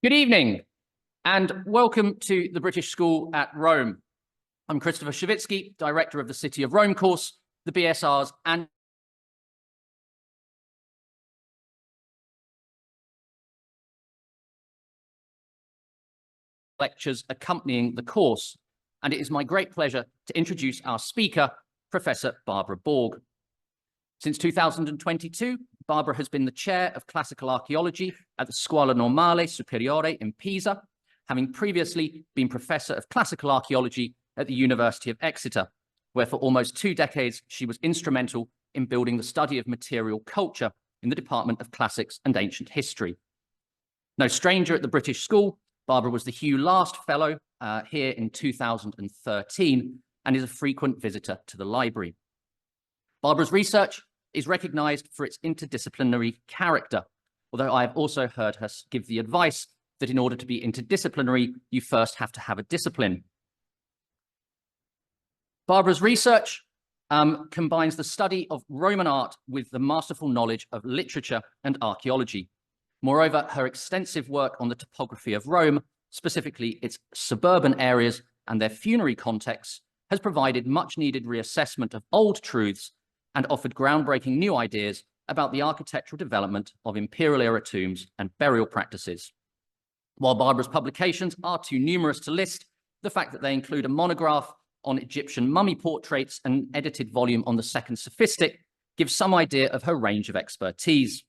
Good evening and welcome to the British School at Rome. I'm Christopher Shevitsky, Director of the City of Rome course, the BSR's and lectures accompanying the course. And it is my great pleasure to introduce our speaker, Professor Barbara Borg. Since 2022, Barbara has been the Chair of Classical Archaeology at the Scuola Normale Superiore in Pisa, having previously been Professor of Classical Archaeology at the University of Exeter, where for almost 2 decades she was instrumental in building the study of material culture in the Department of Classics and Ancient History. No stranger at the British School, Barbara was the Hugh Last Fellow here in 2013 and is a frequent visitor to the library. Barbara's research is recognised for its interdisciplinary character, although I have also heard her give the advice that in order to be interdisciplinary, you first have to have a discipline. Barbara's research combines the study of Roman art with the masterful knowledge of literature and archaeology. Moreover, her extensive work on the topography of Rome, specifically its suburban areas and their funerary contexts, has provided much needed reassessment of old truths and offered groundbreaking new ideas about the architectural development of imperial era tombs and burial practices. While Barbara's publications are too numerous to list, the fact that they include a monograph on Egyptian mummy portraits and an edited volume on the Second Sophistic gives some idea of her range of expertise.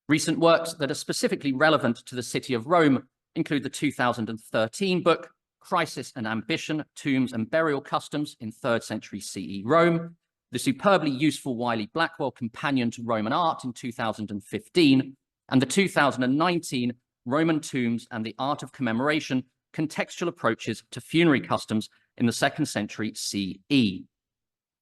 Recent works that are specifically relevant to the city of Rome include the 2013 book, Crisis and Ambition, Tombs and Burial Customs in 3rd Century CE Rome, the superbly useful Wiley-Blackwell Companion to Roman Art in 2015, and the 2019 Roman Tombs and the Art of Commemoration, Contextual Approaches to Funerary Customs in the 2nd Century CE.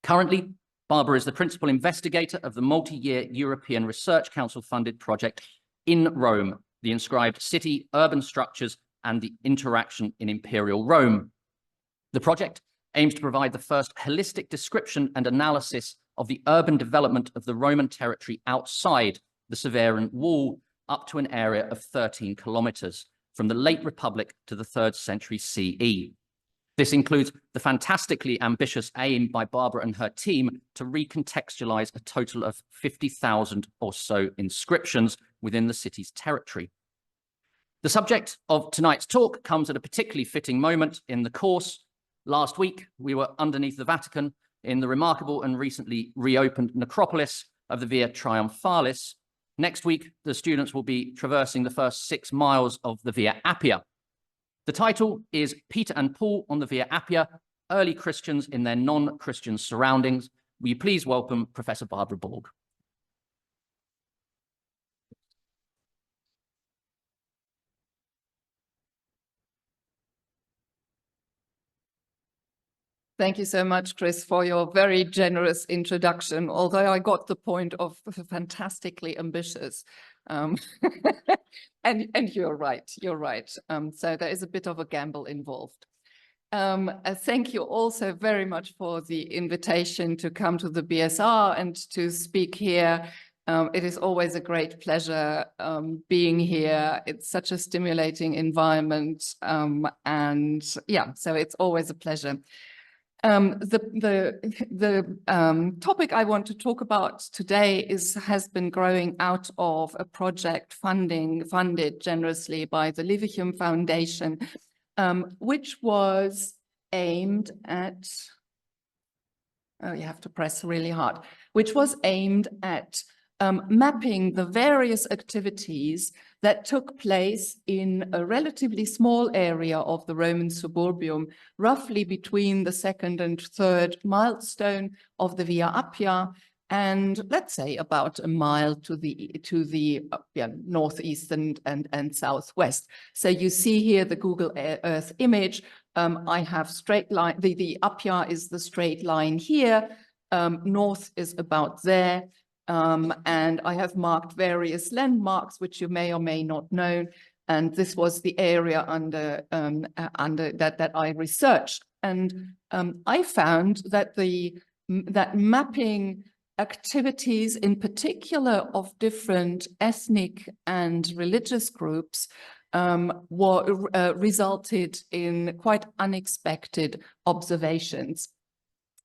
Currently, Barbara is the principal investigator of the multi-year European Research Council-funded project In Rome, the Inscribed City, Urban Structures, and the Interaction in Imperial Rome. The project aims to provide the first holistic description and analysis of the urban development of the Roman territory outside the Severan Wall up to an area of 13 kilometers, from the late Republic to the 3rd century CE. This includes the fantastically ambitious aim by Barbara and her team to recontextualize a total of 50,000 or so inscriptions within the city's territory. The subject of tonight's talk comes at a particularly fitting moment in the course. Last week, we were underneath the Vatican in the remarkable and recently reopened necropolis of the Via Triumphalis. Next week, the students will be traversing the first 6 miles of the Via Appia. The title is Peter and Paul on the Via Appia, Early Christians in Their Non-Christian Surroundings. Will you please welcome Professor Barbara Borg. Thank you so much, Chris, for your very generous introduction, although I got the point of fantastically ambitious. And you're right. So there is a bit of a gamble involved. Thank you also very much for the invitation to come to the BSR and to speak here. It is always a great pleasure being here. It's such a stimulating environment. And yeah, so it's always a pleasure. The topic I want to talk about today has been growing out of a project funded generously by the Leverhulme Foundation, which was aimed at, oh, you have to press really hard, which was aimed at mapping the various activities that took place in a relatively small area of the Roman suburbium, roughly between the 2nd and 3rd milestone of the Via Appia, and let's say about a mile to the northeast and southwest. So you see here the Google Earth image. I have straight line. The Appia is the straight line here. North is about there. And I have marked various landmarks, which you may or may not know. And this was the area under that I researched. And I found that that mapping activities in particular of different ethnic and religious groups resulted in quite unexpected observations.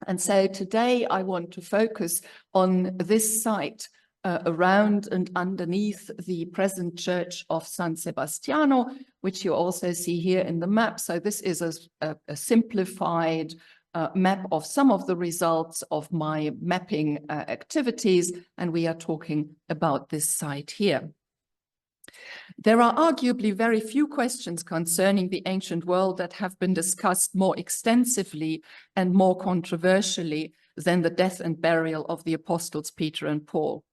And so today I want to focus on this site around and underneath the present church of San Sebastiano, which you also see here in the map. So this is a simplified map of some of the results of my mapping activities, and we are talking about this site here. There are arguably very few questions concerning the ancient world that have been discussed more extensively and more controversially than the death and burial of the apostles Peter and Paul.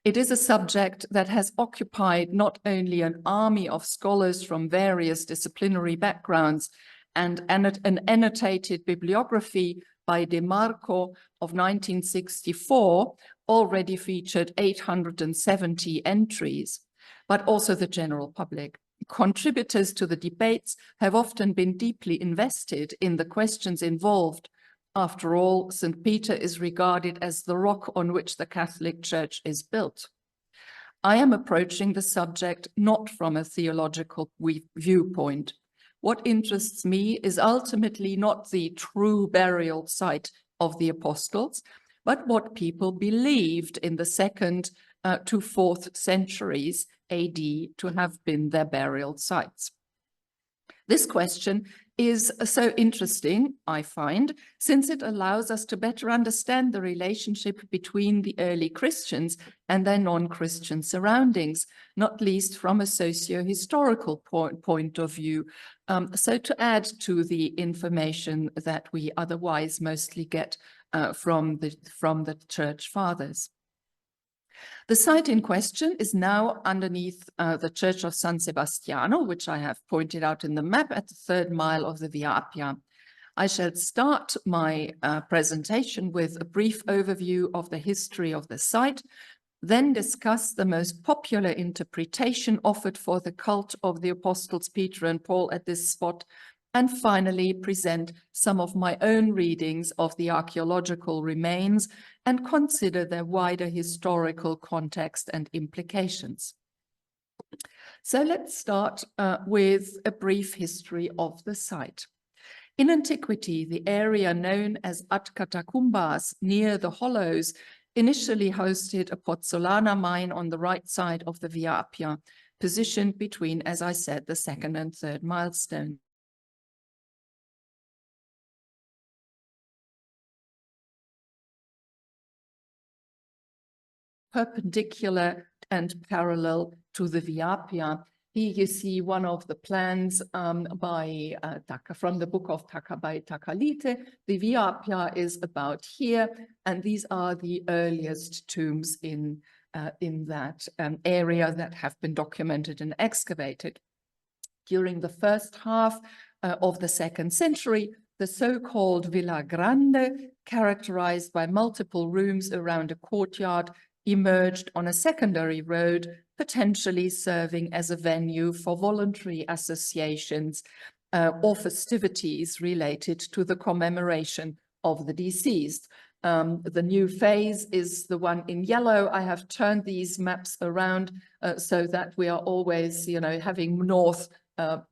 It is a subject that has occupied not only an army of scholars from various disciplinary backgrounds, and an annotated bibliography by De Marco of 1964 already featured 870 entries, but also the general public. Contributors to the debates have often been deeply invested in the questions involved. After all, St. Peter is regarded as the rock on which the Catholic Church is built. I am approaching the subject not from a theological viewpoint. What interests me is ultimately not the true burial site of the apostles, but what people believed in the 2nd to 4th centuries AD to have been their burial sites. This question is so interesting, I find, since it allows us to better understand the relationship between the early Christians and their non-Christian surroundings, not least from a socio-historical point of view. So to add to the information that we otherwise mostly get from the Church Fathers. The site in question is now underneath the Church of San Sebastiano, which I have pointed out in the map at the 3rd mile of the Via Appia. I shall start my presentation with a brief overview of the history of the site, then discuss the most popular interpretation offered for the cult of the apostles Peter and Paul at this spot, and finally present some of my own readings of the archaeological remains and consider their wider historical context and implications. So let's start with a brief history of the site. In antiquity, the area known as Ad Catacumbas, near the Hollows, initially hosted a pozzolana mine on the right side of the Via Appia, positioned between, as I said, the 2nd and 3rd milestone. Perpendicular and parallel to the Via Appia. Here you see one of the plans from the book of Taka by Takalite. The Via Appia is about here, and these are the earliest tombs in that area that have been documented and excavated. During the first half of the 2nd century, the so-called Villa Grande, characterized by multiple rooms around a courtyard, emerged on a secondary road, potentially serving as a venue for voluntary associations or festivities related to the commemoration of the deceased. The new phase is the one in yellow. I have turned these maps around so that we are always, having north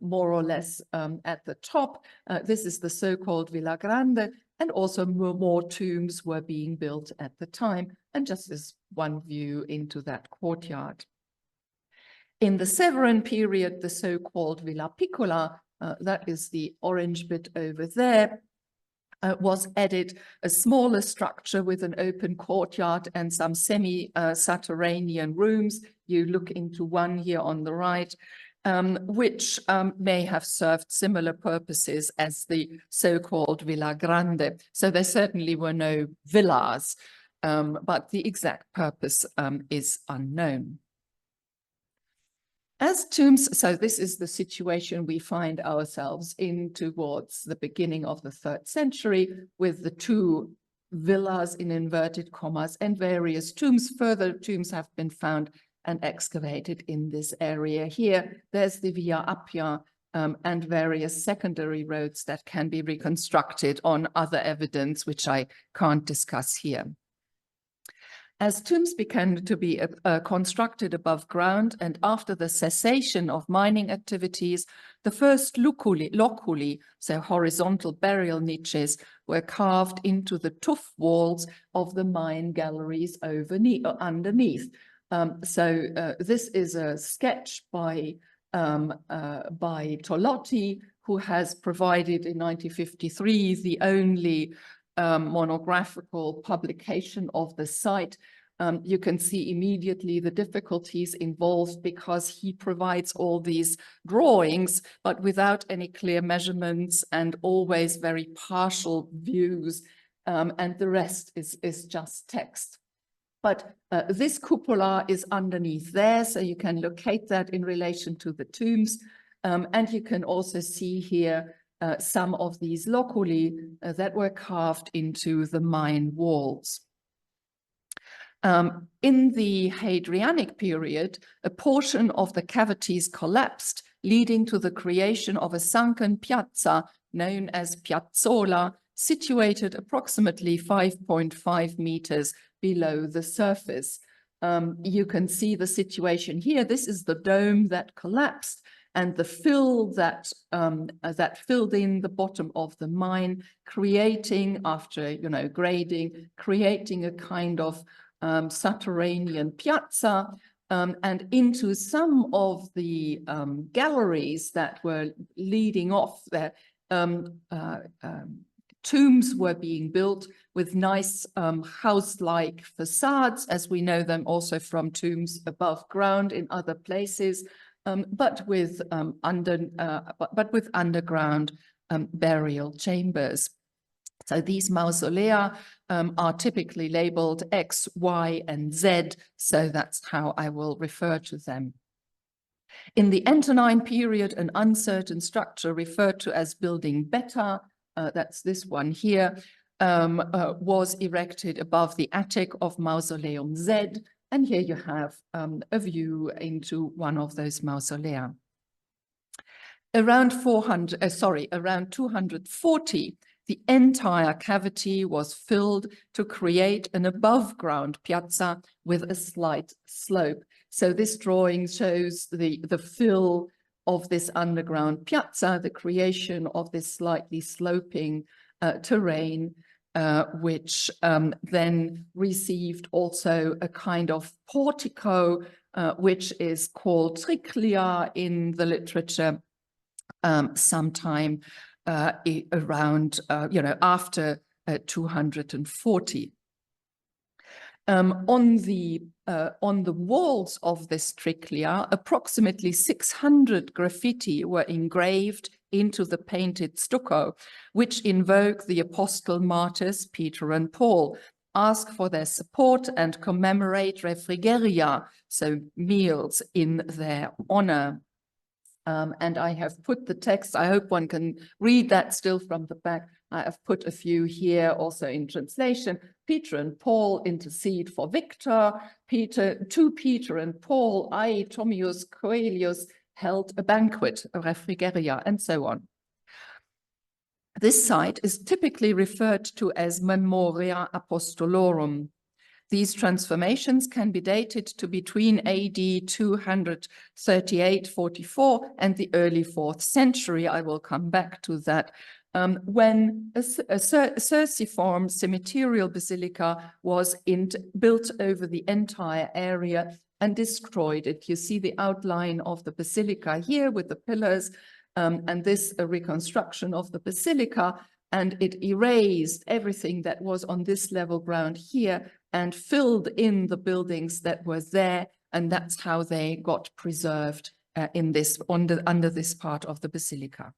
more or less at the top. This is the so-called Villa Grande, and also more tombs were being built at the time, and just as one view into that courtyard. In the Severan period, the so-called Villa Piccola, that is the orange bit over there, was added a smaller structure with an open courtyard and some semi-subterranean rooms. You look into one here on the right, which may have served similar purposes as the so-called Villa Grande. So there certainly were no villas, but the exact purpose is unknown. As tombs, so this is the situation we find ourselves in towards the beginning of the 3rd century, with the 2 villas in inverted commas and various tombs. Further tombs have been found and excavated in this area here. There's the Via Appia and various secondary roads that can be reconstructed on other evidence, which I can't discuss here. As tombs began to be constructed above ground and after the cessation of mining activities, the first loculi, so horizontal burial niches, were carved into the tuff walls of the mine galleries underneath. This is a sketch by Tolotti, who has provided in 1953 the only monographical publication of the site. You can see immediately the difficulties involved because he provides all these drawings, but without any clear measurements and always very partial views, and the rest is just text. But this cupola is underneath there, so you can locate that in relation to the tombs. And you can also see here some of these loculi that were carved into the mine walls. In the Hadrianic period, a portion of the cavities collapsed, leading to the creation of a sunken piazza known as piazzola, situated approximately 5.5 meters below the surface. You can see the situation here. This is the dome that collapsed, and the fill that filled in the bottom of the mine, creating, after grading, creating a kind of subterranean piazza, and into some of the galleries that were leading off there. Tombs were being built with nice house-like facades, as we know them also from tombs above ground in other places. But with underground burial chambers. So these mausolea are typically labeled X, Y, and Z, so that's how I will refer to them. In the Antonine period, an uncertain structure referred to as building Beta, that's this one here, was erected above the attic of Mausoleum Z. And here you have a view into one of those mausolea. Around 240, the entire cavity was filled to create an above-ground piazza with a slight slope. So this drawing shows the fill of this underground piazza, the creation of this slightly sloping terrain, which then received also a kind of portico, which is called triclia in the literature, sometime around, after 240. On the walls of this triclia, approximately 600 graffiti were engraved into the painted stucco, which invoke the apostle martyrs Peter and Paul, ask for their support and commemorate refrigeria, so meals, in their honor. And I have put the text, I hope one can read that still from the back. I have put a few here also in translation. Peter and Paul intercede for Victor. To Peter and Paul, I, Tomius Coelius, held a banquet, a refrigeria, and so on. This site is typically referred to as Memoria Apostolorum. These transformations can be dated to between AD 238-44 and the early 4th century. I will come back to that. When a Circiform cimetial basilica was built over the entire area and destroyed it. You see the outline of the basilica here with the pillars, and this reconstruction of the basilica, and it erased everything that was on this level ground here and filled in the buildings that were there, and that's how they got preserved in this under this part of the basilica.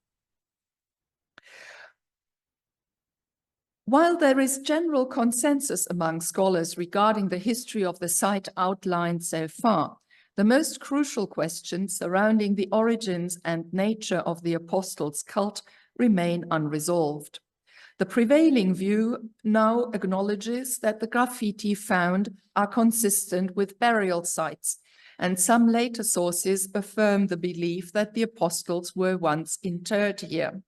While there is general consensus among scholars regarding the history of the site outlined so far, the most crucial questions surrounding the origins and nature of the apostles' cult remain unresolved. The prevailing view now acknowledges that the graffiti found are consistent with burial sites, and some later sources affirm the belief that the apostles were once interred here.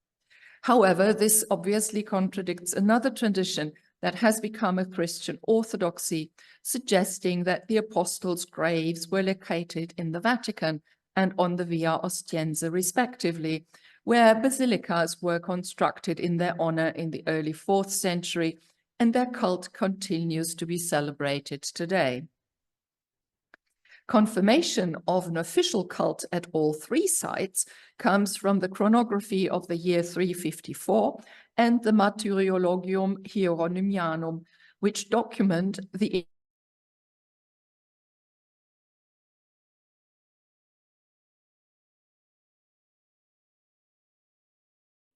However, this obviously contradicts another tradition that has become a Christian orthodoxy, suggesting that the apostles' graves were located in the Vatican and on the Via Ostiense, respectively, where basilicas were constructed in their honor in the early 4th century, and their cult continues to be celebrated today. Confirmation of an official cult at all 3 sites comes from the chronography of the year 354 and the Martyrologium Hieronymianum, which document the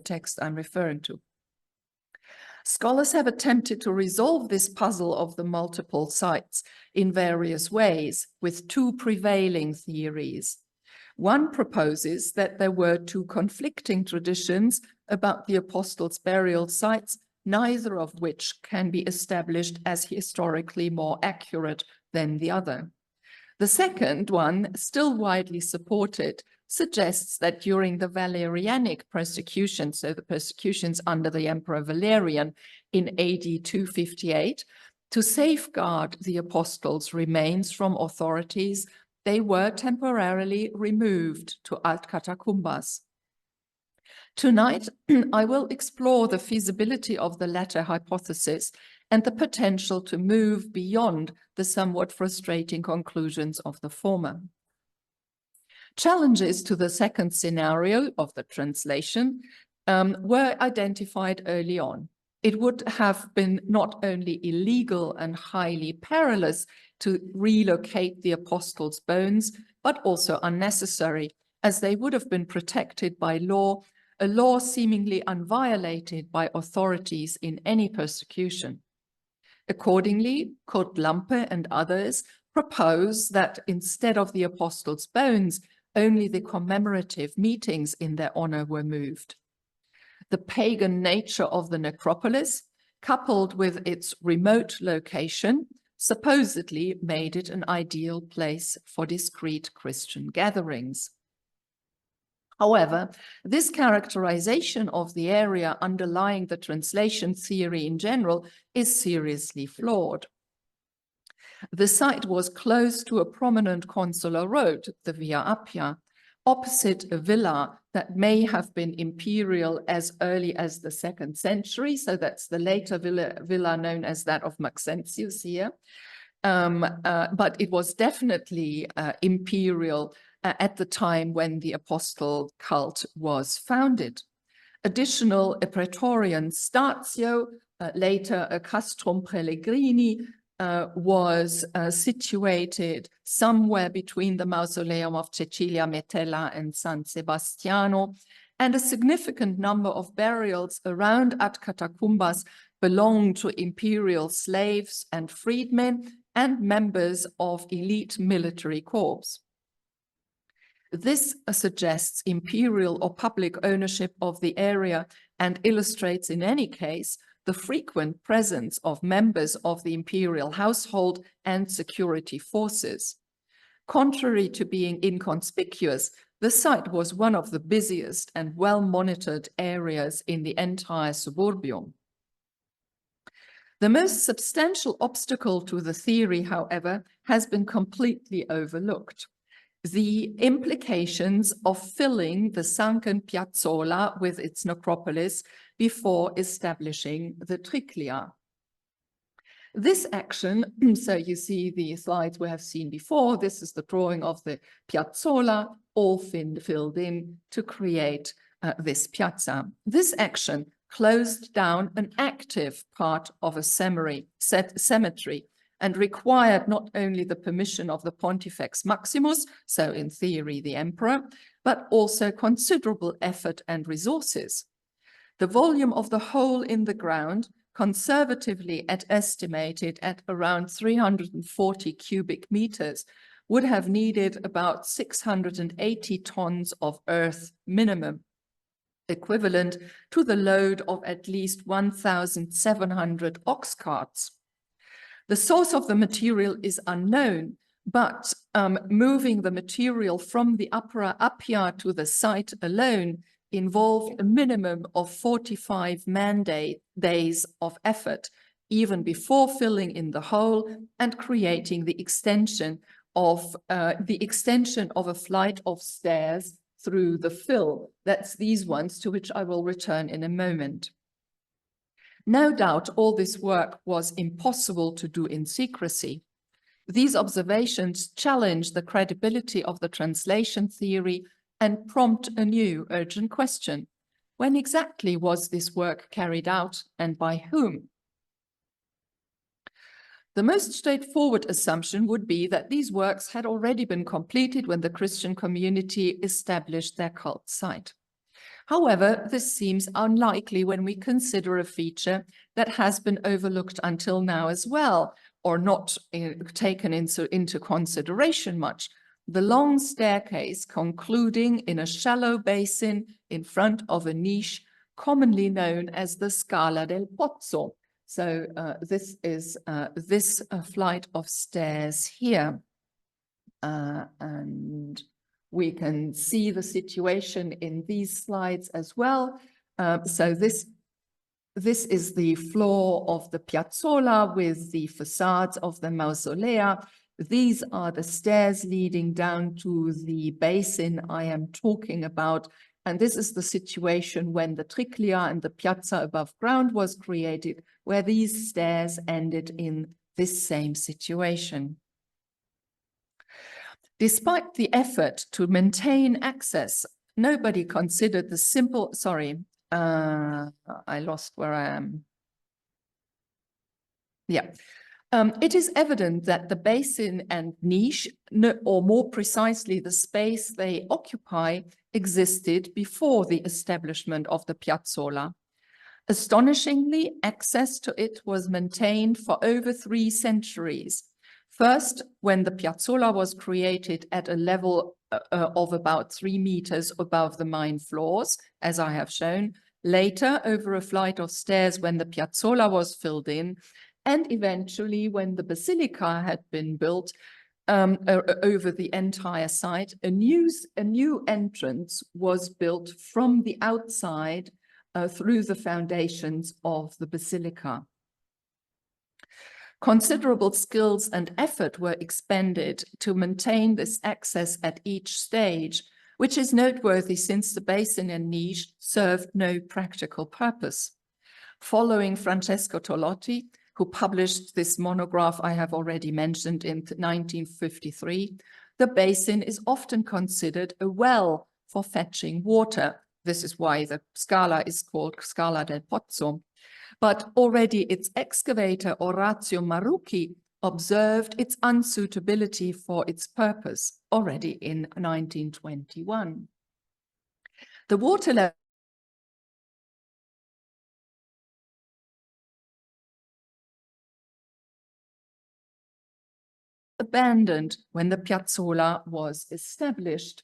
text I'm referring to. Scholars have attempted to resolve this puzzle of the multiple sites in various ways, with 2 prevailing theories. One proposes that there were 2 conflicting traditions about the apostles' burial sites, neither of which can be established as historically more accurate than the other. The second one, still widely supported, suggests that during the Valerianic persecution, so the persecutions under the Emperor Valerian in AD 258, to safeguard the apostles' remains from authorities, they were temporarily removed to alt catacumbas. Tonight, I will explore the feasibility of the latter hypothesis and the potential to move beyond the somewhat frustrating conclusions of the former. Challenges to the second scenario of the translation were identified early on. It would have been not only illegal and highly perilous to relocate the apostles' bones, but also unnecessary, as they would have been protected by law, a law seemingly unviolated by authorities in any persecution. Accordingly, Kurt Lampe and others propose that instead of the apostles' bones, only the commemorative meetings in their honor were moved. The pagan nature of the necropolis, coupled with its remote location, supposedly made it an ideal place for discreet Christian gatherings. However, this characterization of the area underlying the translation theory in general is seriously flawed. The site was close to a prominent consular road, the Via Appia, opposite a villa that may have been imperial as early as the 2nd century. So that's the later villa known as that of Maxentius here. But it was definitely imperial at the time when the apostle cult was founded. Additional a Praetorian Statio, later a Castrum Pellegrini, was situated somewhere between the mausoleum of Cecilia Metella and San Sebastiano, and a significant number of burials around at Catacumbas belonged to imperial slaves and freedmen and members of elite military corps. This suggests imperial or public ownership of the area and illustrates in any case the frequent presence of members of the imperial household and security forces. Contrary to being inconspicuous, the site was one of the busiest and well-monitored areas in the entire suburbium. The most substantial obstacle to the theory, however, has been completely overlooked: the implications of filling the sunken piazzola with its necropolis before establishing the triclia. This action, so you see the slides we have seen before, this is the drawing of the piazzola, all filled in to create this piazza. This action closed down an active part of a cemetery and required not only the permission of the Pontifex Maximus, so in theory the emperor, but also considerable effort and resources. The volume of the hole in the ground, conservatively estimated at around 340 cubic meters, would have needed about 680 tons of earth minimum, equivalent to the load of at least 1,700 ox carts. The source of the material is unknown, but moving the material from the Via Appia to the site alone involved a minimum of 45 man-days of effort, even before filling in the hole and creating the extension of a flight of stairs through the fill. That's these ones, to which I will return in a moment. No doubt all this work was impossible to do in secrecy. These observations challenge the credibility of the translation theory and prompt a new urgent question. When exactly was this work carried out and by whom? The most straightforward assumption would be that these works had already been completed when the Christian community established their cult site. However, this seems unlikely when we consider a feature that has been overlooked until now as well, or not taken into consideration much. The long staircase concluding in a shallow basin in front of a niche, commonly known as the Scala del Pozzo. So this is this flight of stairs here. And we can see the situation in these slides as well. So this is the floor of the piazzola with the facades of the mausolea. These are the stairs leading down to the basin I am talking about. And this is the situation when the triclia and the piazza above ground was created, where these stairs ended in this same situation. Despite the effort to maintain access, nobody considered the simple, I lost where I am. Yeah. It is evident that the basin and niche, or more precisely the space they occupy, existed before the establishment of the piazzola. Astonishingly, access to it was maintained for over 3 centuries. First, when the piazzola was created at a level of about 3 meters above the mine floors, as I have shown, later over a flight of stairs when the piazzola was filled in, and eventually when the basilica had been built over the entire site, a new entrance was built from the outside through the foundations of the basilica. Considerable skills and effort were expended to maintain this access at each stage, which is noteworthy since the basin and niche served no practical purpose. Following Francesco Tolotti, who published this monograph I have already mentioned in 1953, the basin is often considered a well for fetching water. This is why the Scala is called Scala del Pozzo. But already its excavator Orazio Marucchi observed its unsuitability for its purpose already in 1921. The water level abandoned when the piazzola was established.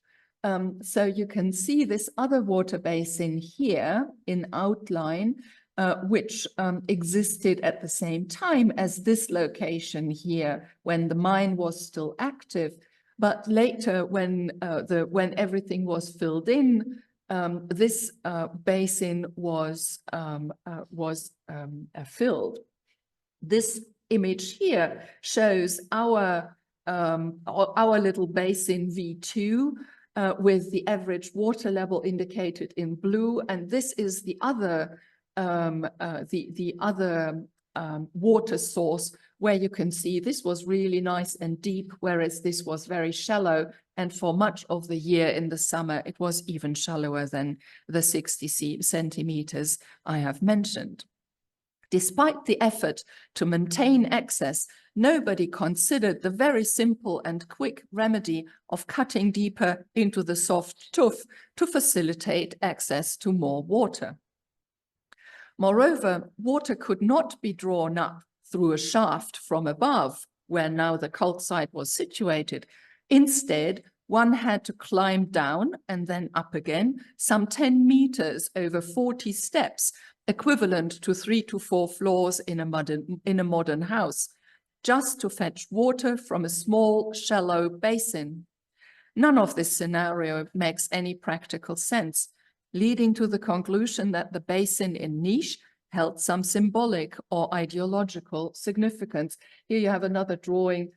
So you can see this other water basin here in outline, which existed at the same time as this location here when the mine was still active. But later, when everything was filled in, this basin was filled. This image here shows our little basin V2 with the average water level indicated in blue, and this is the other water source where you can see this was really nice and deep, whereas this was very shallow, and for much of the year in the summer it was even shallower than the 60 centimeters I have mentioned. Despite the effort to maintain access, nobody considered the very simple and quick remedy of cutting deeper into the soft tuff to facilitate access to more water. Moreover, water could not be drawn up through a shaft from above, where now the cult site was situated. Instead, one had to climb down and then up again, some 10 meters over 40 steps, equivalent to 3 to 4 floors in a modern house, just to fetch water from a small, shallow basin. None of this scenario makes any practical sense, leading to the conclusion that the basin in niche held some symbolic or ideological significance. Here you have another drawing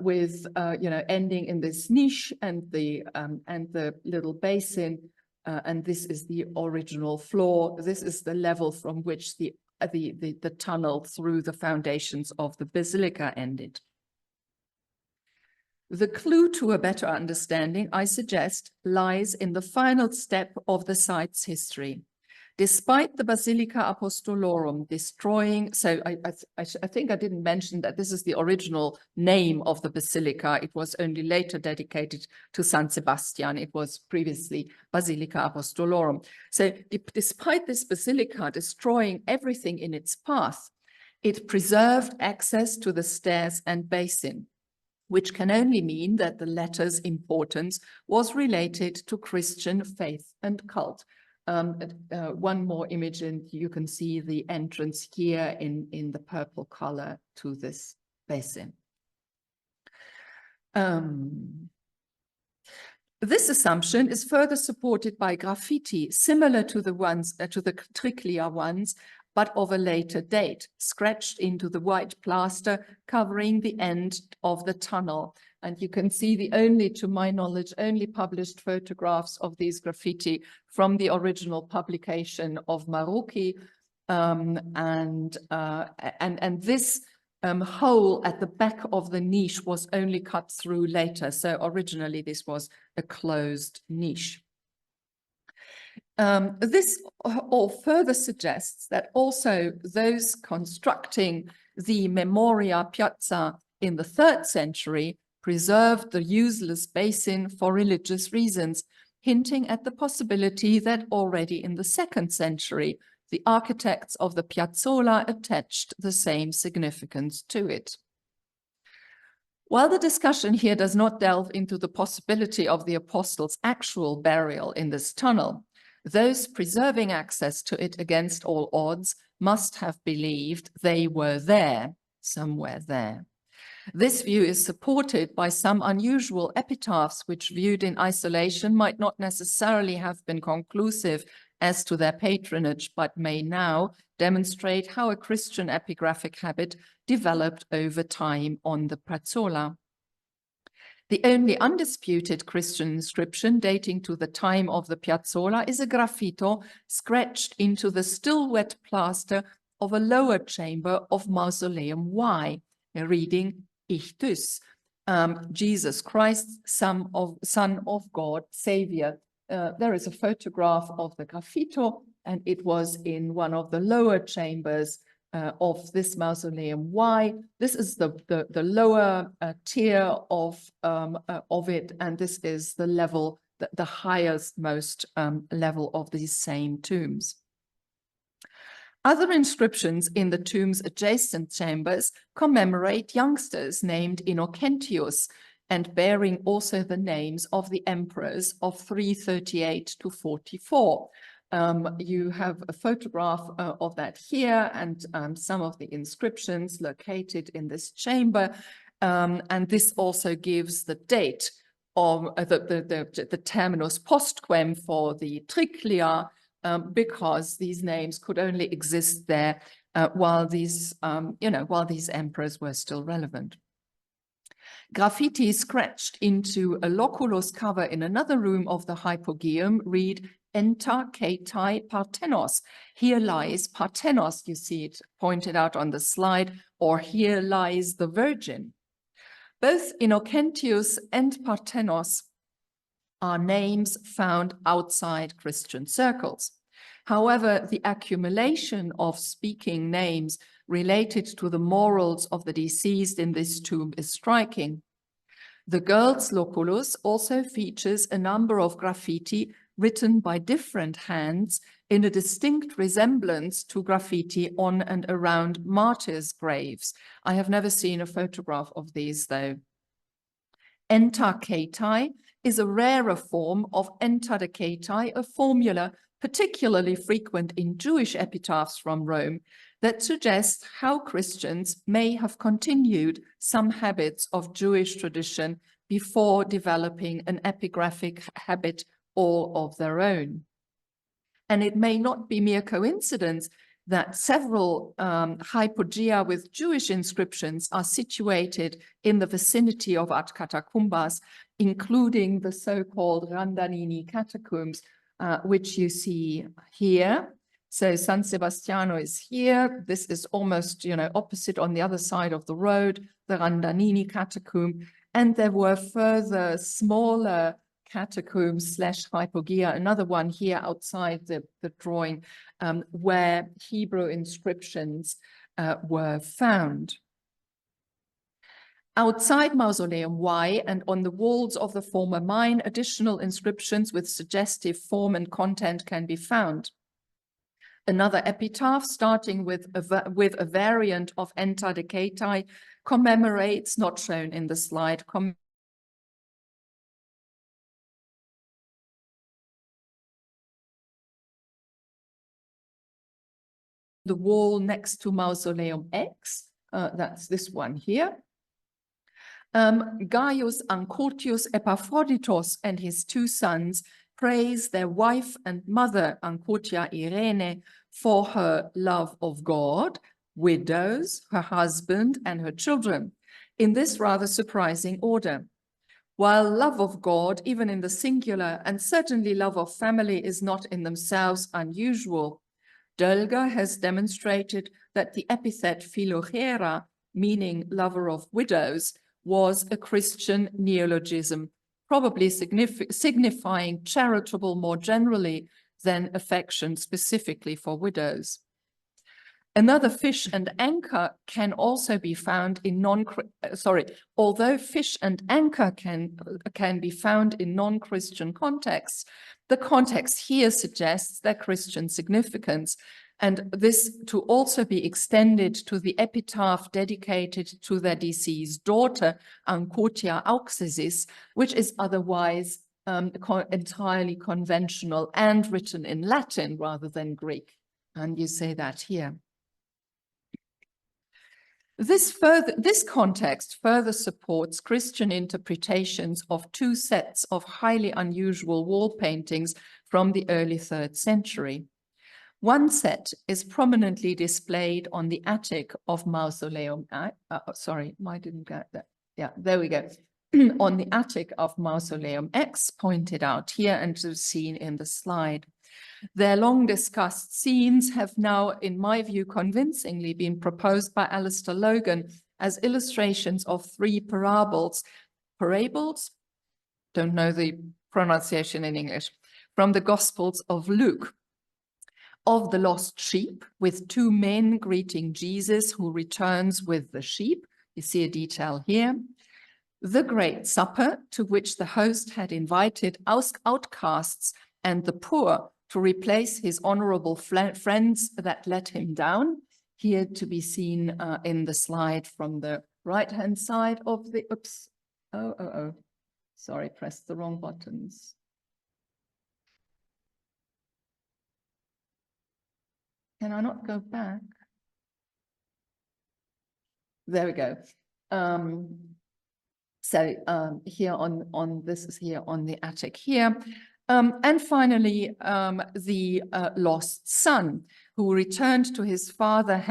with, ending in this niche and the little basin, and this is the original floor. This is the level from which the tunnel through the foundations of the basilica ended. The clue to a better understanding, I suggest, lies in the final step of the site's history. Despite the Basilica Apostolorum destroying, so I think I didn't mention that this is the original name of the basilica. It was only later dedicated to San Sebastian. It was previously Basilica Apostolorum. So despite this basilica destroying everything in its path, it preserved access to the stairs and basin, which can only mean that the letter's importance was related to Christian faith and cult. One more image, and you can see the entrance here in the purple color to this basin. This assumption is further supported by graffiti similar to the ones to the Triclia ones, but of a later date, scratched into the white plaster covering the end of the tunnel. And you can see the only, to my knowledge, only published photographs of these graffiti from the original publication of Marucchi. And this hole at the back of the niche was only cut through later. So originally this was a closed niche. This all further suggests that also those constructing the Memoria Piazza in the 3rd century preserved the useless basin for religious reasons, hinting at the possibility that already in the 2nd century, the architects of the piazzola attached the same significance to it. While the discussion here does not delve into the possibility of the apostles' actual burial in this tunnel, those preserving access to it against all odds must have believed they were there, somewhere there. This view is supported by some unusual epitaphs which, viewed in isolation, might not necessarily have been conclusive as to their patronage, but may now demonstrate how a Christian epigraphic habit developed over time on the Piazzola. The only undisputed Christian inscription dating to the time of the Piazzola is a graffito scratched into the still wet plaster of a lower chamber of Mausoleum Y, reading Ichthys, Jesus Christ, Son of God, Savior. There is a photograph of the graffito, and it was in one of the lower chambers of this Mausoleum Y. This is the lower tier of it, and this is the level, the highest most level of these same tombs. Other inscriptions in the tomb's adjacent chambers commemorate youngsters named Innocentius and bearing also the names of the emperors of 338 to 44. You have a photograph of that here, and some of the inscriptions located in this chamber. And this also gives the date of the terminus postquem for the Triclia, because these names could only exist there while these emperors were still relevant. Graffiti scratched into a loculus cover in another room of the Hypogeum read Enta Ketai Parthenos. Here lies Parthenos, you see it pointed out on the slide, or here lies the Virgin. Both Innocentius and Parthenos are names found outside Christian circles. However, the accumulation of speaking names related to the morals of the deceased in this tomb is striking. The girl's loculus also features a number of graffiti written by different hands in a distinct resemblance to graffiti on and around martyrs' graves. I have never seen a photograph of these, though. Enta Ketai is a rarer form of Enta de Ketai, a formula particularly frequent in Jewish epitaphs from Rome that suggests how Christians may have continued some habits of Jewish tradition before developing an epigraphic habit all of their own. And it may not be mere coincidence that several hypogea with Jewish inscriptions are situated in the vicinity of art catacumbas, including the so-called Randanini catacombs, which you see here. So San Sebastiano is here. This is almost, opposite on the other side of the road, the Randanini catacomb. And there were further smaller catacombs / hypogea, another one here outside the drawing, where Hebrew inscriptions were found. Outside Mausoleum Y and on the walls of the former mine, additional inscriptions with suggestive form and content can be found. Another epitaph, starting with a variant of Enta Decetae, commemorates, not shown in the slide, the wall next to Mausoleum X, that's this one here. Gaius Ancotius Epaphroditos and his two sons praise their wife and mother, Ancotia Irene, for her love of God, widows, her husband, and her children, in this rather surprising order. While love of God, even in the singular, and certainly love of family, is not in themselves unusual, Dölger has demonstrated that the epithet Philochera, meaning lover of widows, was a Christian neologism, probably signifying charitable more generally than affection specifically for widows. Another fish and anchor can also be found in although fish and anchor can be found in non-Christian contexts, the context here suggests their Christian significance, and this to also be extended to the epitaph dedicated to their deceased daughter, Ancotia Auxesis, which is otherwise entirely conventional and written in Latin rather than Greek. And you say that here. This context further supports Christian interpretations of two sets of highly unusual wall paintings from the early 3rd century. One set is prominently displayed on the attic of Mausoleum. Sorry, I didn't get that. Yeah, there we go. On the attic of Mausoleum X, pointed out here and seen in the slide. Their long discussed scenes have now, in my view, convincingly been proposed by Alistair Logan as illustrations of 3 parables. Parables? Don't know the pronunciation in English. From the Gospels of Luke. Of the lost sheep, with 2 men greeting Jesus who returns with the sheep. You see a detail here. The Great Supper, to which the host had invited outcasts and the poor to replace his honorable friends that let him down. Here to be seen in the slide from the right-hand side of the, sorry, pressed the wrong buttons. Can I not go back? There we go. Here on this is here on the attic here. And finally, the lost son who returned to his father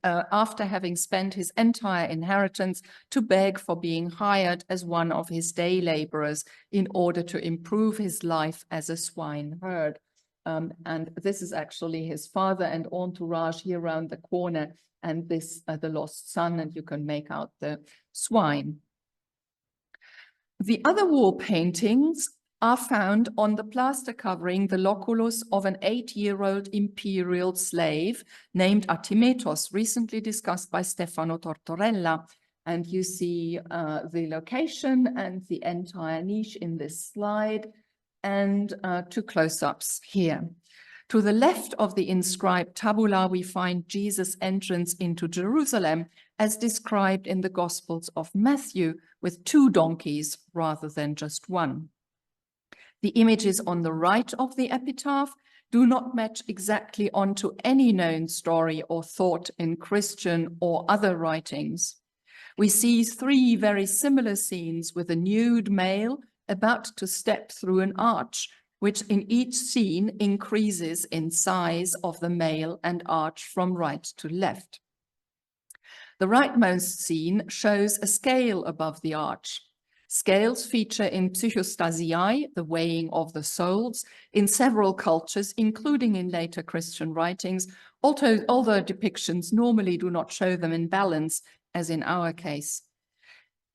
after having spent his entire inheritance to beg for being hired as one of his day laborers in order to improve his life as a swineherd. And this is actually his father and entourage here around the corner, and this the lost son, and you can make out the swine. The other wall paintings are found on the plaster covering the loculus of an 8-year-old imperial slave named Artimetos, recently discussed by Stefano Tortorella. And you see the location and the entire niche in this slide, and 2 close-ups here. To the left of the inscribed tabula, we find Jesus' entrance into Jerusalem as described in the Gospels of Matthew, with 2 donkeys rather than just 1. The images on the right of the epitaph do not match exactly onto any known story or thought in Christian or other writings. We see 3 very similar scenes with a nude male about to step through an arch, which in each scene increases in size of the male and arch from right to left. The rightmost scene shows a scale above the arch. Scales feature in psychostasiae, the weighing of the souls, in several cultures, including in later Christian writings, although depictions normally do not show them in balance, as in our case.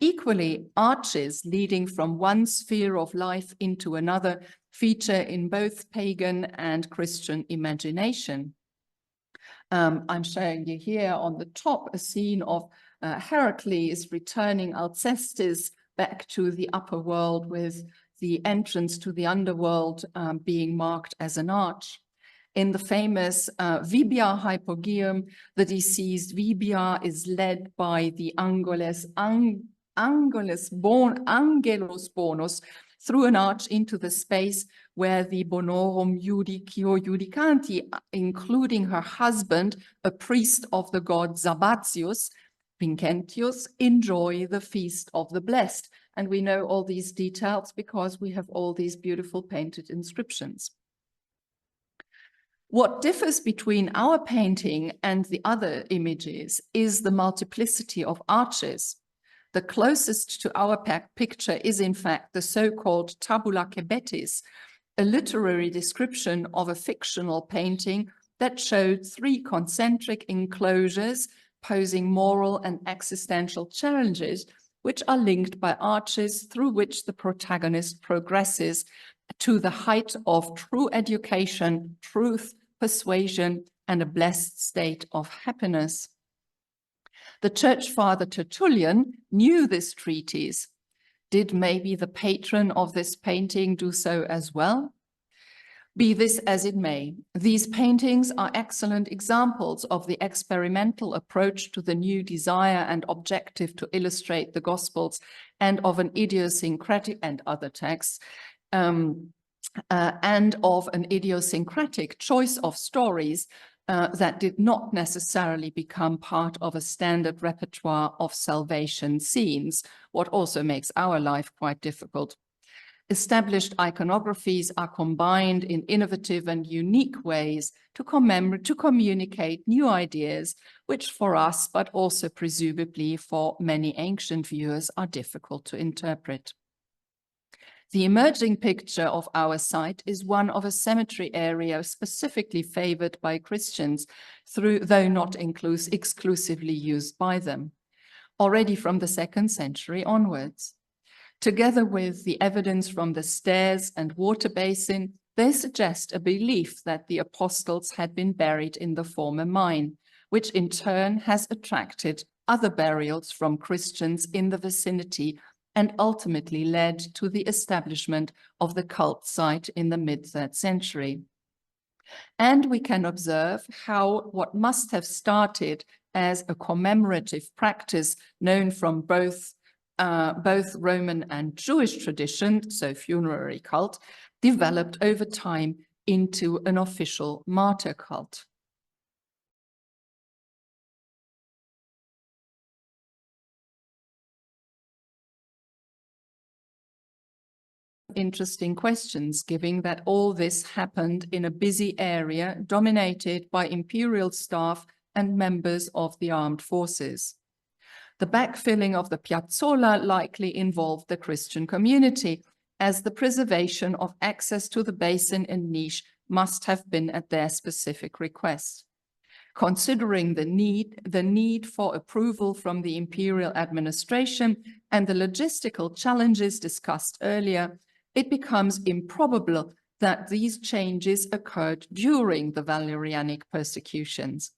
Equally, arches leading from one sphere of life into another feature in both pagan and Christian imagination. I'm showing you here on the top a scene of Heracles returning Alcestis back to the upper world, with the entrance to the underworld being marked as an arch. In the famous Vibia Hypogeum, the deceased Vibia is led by the Angelus Bonus through an arch into the space where the Bonorum Judicio Judicanti, including her husband, a priest of the god Sabatius, Vincentius, enjoy the feast of the blessed. And we know all these details because we have all these beautiful painted inscriptions. What differs between our painting and the other images is the multiplicity of arches. The closest to our picture is in fact the so-called tabula cebetis, a literary description of a fictional painting that showed 3 concentric enclosures posing moral and existential challenges, which are linked by arches through which the protagonist progresses to the height of true education, truth, persuasion, and a blessed state of happiness. The church father Tertullian knew this treatise. Did maybe the patron of this painting do so as well? Be this as it may, these paintings are excellent examples of the experimental approach to the new desire and objective to illustrate the Gospels, and of an idiosyncratic and other texts, and of an idiosyncratic choice of stories that did not necessarily become part of a standard repertoire of salvation scenes, what also makes our life quite difficult. Established iconographies are combined in innovative and unique ways to communicate new ideas, which for us, but also presumably for many ancient viewers, are difficult to interpret. The emerging picture of our site is one of a cemetery area specifically favored by Christians, though not exclusively used by them, already from the 2nd century onwards. Together with the evidence from the stairs and water basin, they suggest a belief that the apostles had been buried in the former mine, which in turn has attracted other burials from Christians in the vicinity and ultimately led to the establishment of the cult site in the mid-3rd century. And we can observe how what must have started as a commemorative practice known from both Roman and Jewish tradition, so funerary cult, developed over time into an official martyr cult. Interesting questions, given that all this happened in a busy area dominated by imperial staff and members of the armed forces. The backfilling of the piazzola likely involved the Christian community, as the preservation of access to the basin and niche must have been at their specific request. Considering the need for approval from the imperial administration and the logistical challenges discussed earlier, it becomes improbable that these changes occurred during the Valerianic persecutions.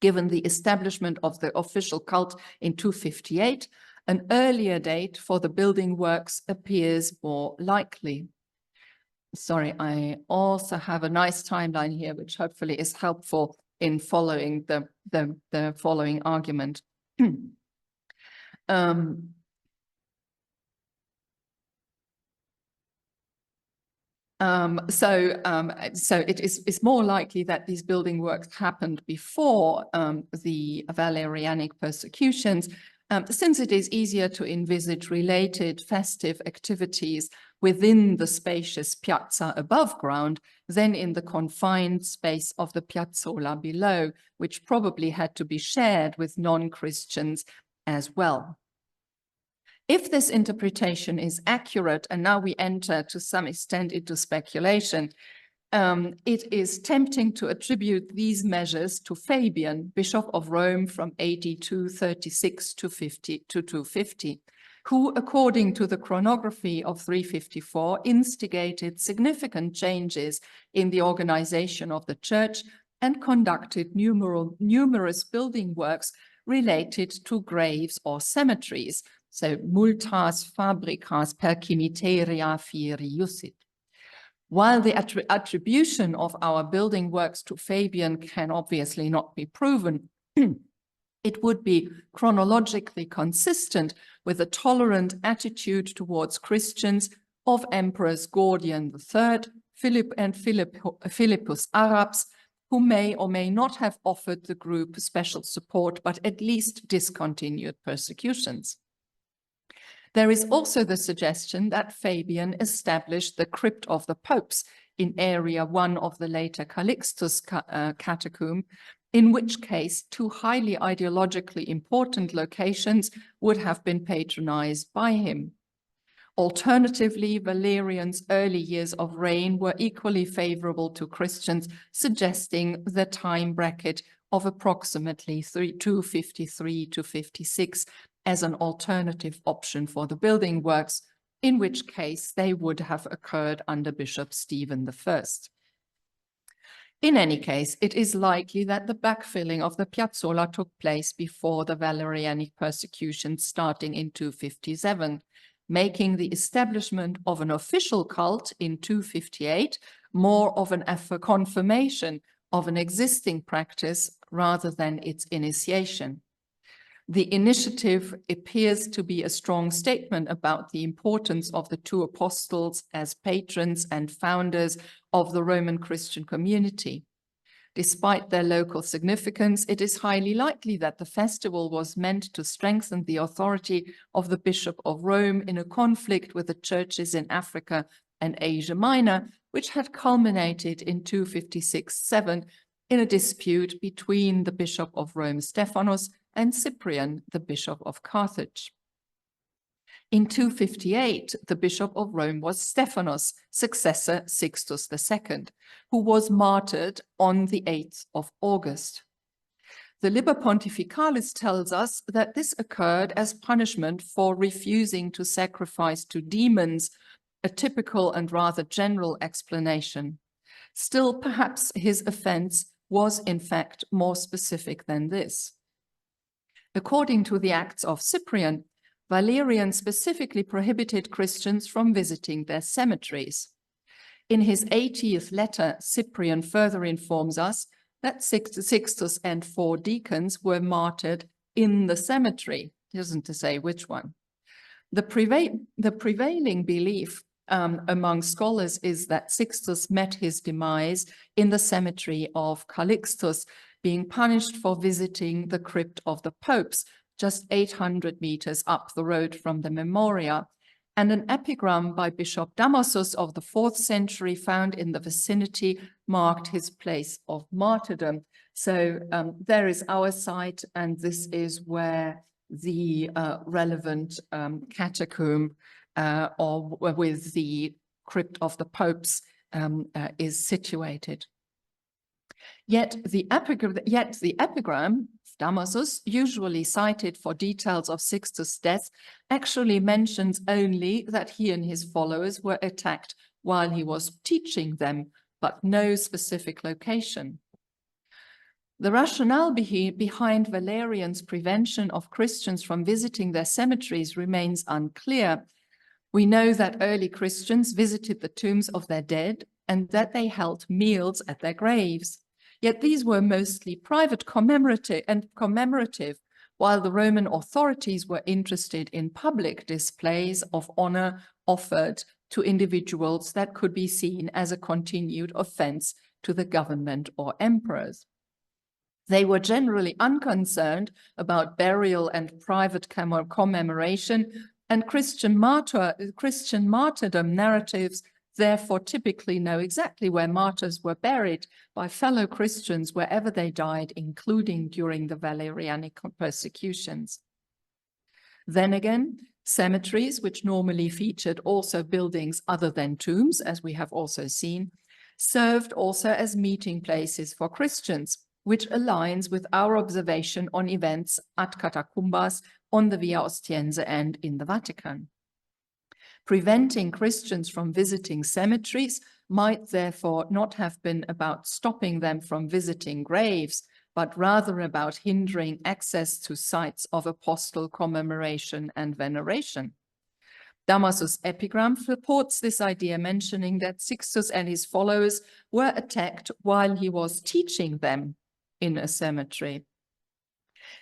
Given the establishment of the official cult in 258, an earlier date for the building works appears more likely. Sorry, I also have a nice timeline here, which hopefully is helpful in following the following argument. So it's more likely that these building works happened before the Valerianic persecutions, since it is easier to envisage related festive activities within the spacious piazza above ground than in the confined space of the piazzola below, which probably had to be shared with non-Christians as well. If this interpretation is accurate, and now we enter to some extent into speculation, it is tempting to attribute these measures to Fabian, Bishop of Rome from AD 236 to 250, who, according to the chronography of 354, instigated significant changes in the organization of the church and conducted numerous building works related to graves or cemeteries, so multas fabricas per cimiteria fieriusit. While the attribution of our building works to Fabian can obviously not be proven, it would be chronologically consistent with a tolerant attitude towards Christians of Emperors Gordian III, Philip and Philippus Arabs, who may or may not have offered the group special support, but at least discontinued persecutions. There is also the suggestion that Fabian established the crypt of the popes in area 1 of the later Calixtus catacomb, in which case two highly ideologically important locations would have been patronized by him. Alternatively, Valerian's early years of reign were equally favorable to Christians, suggesting the time bracket of approximately 253 to 56 as an alternative option for the building works, in which case they would have occurred under Bishop Stephen I. In any case, it is likely that the backfilling of the piazzola took place before the Valerianic persecution starting in 257, making the establishment of an official cult in 258 more of an confirmation of an existing practice rather than its initiation. The initiative appears to be a strong statement about the importance of the two apostles as patrons and founders of the Roman Christian community. Despite their local significance, it is highly likely that the festival was meant to strengthen the authority of the Bishop of Rome in a conflict with the churches in Africa and Asia Minor, which had culminated in 256-7 in a dispute between the Bishop of Rome, Stephanos, and Cyprian, the Bishop of Carthage. In 258, the Bishop of Rome was Stephanos' successor, Sixtus II, who was martyred on the 8th of August. The Liber Pontificalis tells us that this occurred as punishment for refusing to sacrifice to demons, a typical and rather general explanation. Still, perhaps his offense was in fact more specific than this. According to the Acts of Cyprian, Valerian specifically prohibited Christians from visiting their cemeteries. In his 80th letter, Cyprian further informs us that Sixtus and 4 deacons were martyred in the cemetery. He doesn't say which one. The prevailing belief among scholars is that Sixtus met his demise in the cemetery of Calixtus, being punished for visiting the crypt of the popes, just 800 meters up the road from the Memoria, and an epigram by Bishop Damasus of the 4th century found in the vicinity marked his place of martyrdom. So there is our site, and this is where the relevant catacomb or with the crypt of the popes is situated. Yet the epigram, Damasus, usually cited for details of Sixtus' death, actually mentions only that he and his followers were attacked while he was teaching them, but no specific location. The rationale behind Valerian's prevention of Christians from visiting their cemeteries remains unclear. We know that early Christians visited the tombs of their dead and that they held meals at their graves. Yet these were mostly private commemorative, while the Roman authorities were interested in public displays of honor offered to individuals that could be seen as a continued offense to the government or emperors. They were generally unconcerned about burial and private commemoration, and Christian martyrdom narratives therefore typically know exactly where martyrs were buried by fellow Christians wherever they died, including during the Valerianic persecutions. Then again, cemeteries, which normally featured also buildings other than tombs, as we have also seen, served also as meeting places for Christians, which aligns with our observation on events at catacumbas on the Via Ostiense and in the Vatican. Preventing Christians from visiting cemeteries might therefore not have been about stopping them from visiting graves, but rather about hindering access to sites of apostle commemoration and veneration. Damasus' epigram supports this idea, mentioning that Sixtus and his followers were attacked while he was teaching them in a cemetery.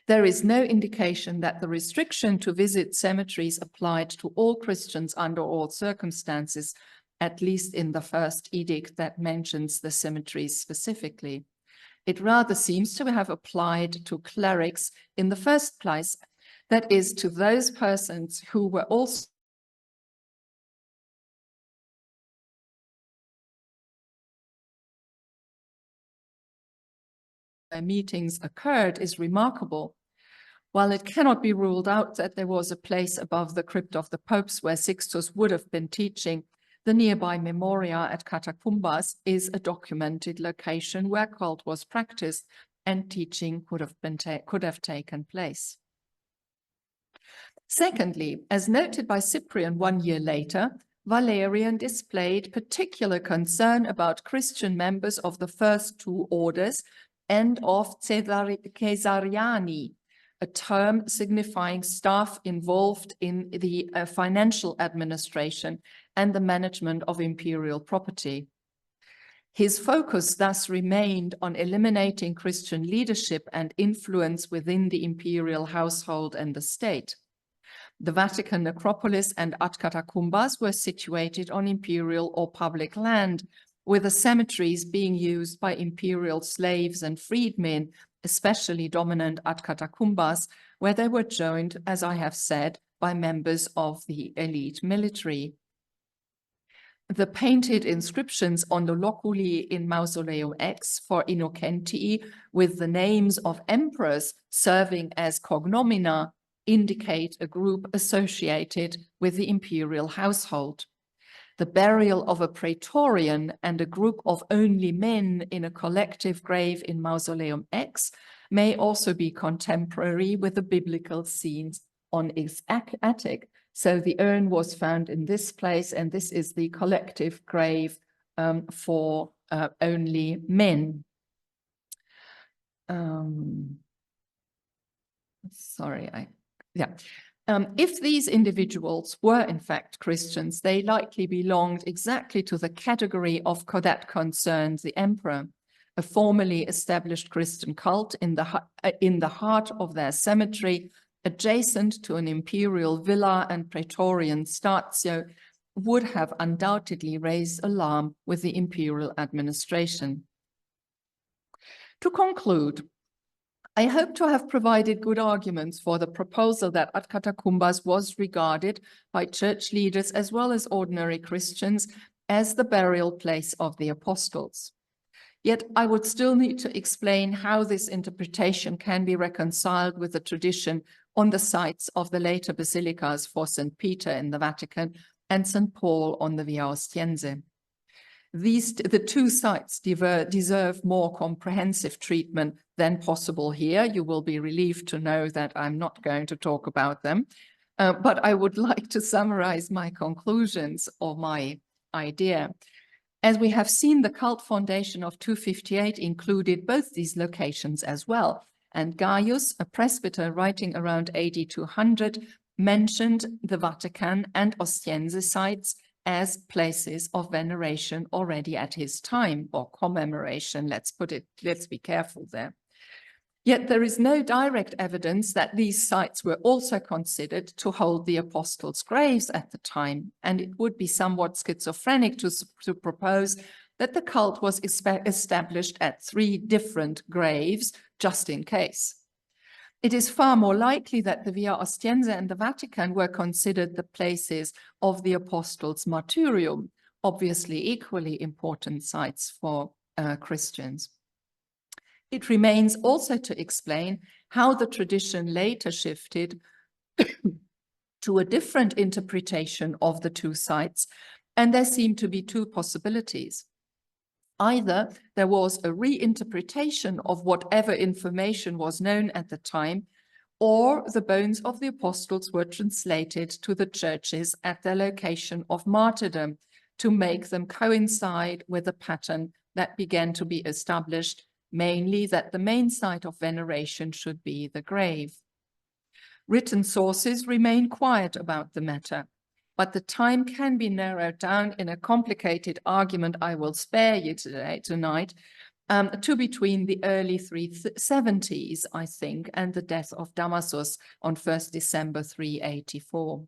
There is no indication that the restriction to visit cemeteries applied to all Christians under all circumstances, at least in the first edict that mentions the cemeteries specifically. It rather seems to have applied to clerics in the first place, that is, to those persons who were also meetings occurred is remarkable. While it cannot be ruled out that there was a place above the crypt of the popes where Sixtus would have been teaching, the nearby Memoria at Catacumbas is a documented location where cult was practiced and teaching could have taken place. Secondly, as noted by Cyprian 1 year later, Valerian displayed particular concern about Christian members of the first two orders and of Caesariani, a term signifying staff involved in the financial administration and the management of imperial property. His focus thus remained on eliminating Christian leadership and influence within the imperial household and the state. The Vatican necropolis and at Catacumbas were situated on imperial or public land, with the cemeteries being used by imperial slaves and freedmen, especially dominant at Catacumbas, where they were joined, as I have said, by members of the elite military. The painted inscriptions on the loculi in Mausoleum X for Innocentii, with the names of emperors serving as cognomina, indicate a group associated with the imperial household. The burial of a praetorian and a group of only men in a collective grave in Mausoleum X may also be contemporary with the biblical scenes on its attic. So the urn was found in this place, and this is the collective grave for only men. If these individuals were in fact Christians, they likely belonged exactly to the category of that concerned the emperor, a formally established Christian cult in the heart of their cemetery, adjacent to an imperial villa and praetorian statio, would have undoubtedly raised alarm with the imperial administration. To conclude, I hope to have provided good arguments for the proposal that at Catacumbas was regarded by church leaders as well as ordinary Christians as the burial place of the apostles. Yet I would still need to explain how this interpretation can be reconciled with the tradition on the sites of the later basilicas for St. Peter in the Vatican and St. Paul on the Via Ostiense. The two sites deserve more comprehensive treatment than possible here. You will be relieved to know that I'm not going to talk about them, but I would like to summarize my conclusions or my idea. As we have seen, the cult foundation of 258 included both these locations as well, and Gaius, a presbyter writing around AD 200, mentioned the Vatican and Ostiense sites as places of veneration already at his time, or commemoration, let's be careful there. Yet there is no direct evidence that these sites were also considered to hold the apostles' graves at the time, and it would be somewhat schizophrenic to propose that the cult was established at 3 different graves just in case. It is far more likely that the Via Ostiense and the Vatican were considered the places of the apostles' martyrium, obviously equally important sites for Christians. It remains also to explain how the tradition later shifted to a different interpretation of the two sites, and there seem to be two possibilities. Either there was a reinterpretation of whatever information was known at the time, or the bones of the apostles were translated to the churches at their location of martyrdom to make them coincide with a pattern that began to be established, mainly that the main site of veneration should be the grave. Written sources remain quiet about the matter, but the time can be narrowed down in a complicated argument I will spare you tonight to between the early 370s, I think, and the death of Damasus on 1st December 384.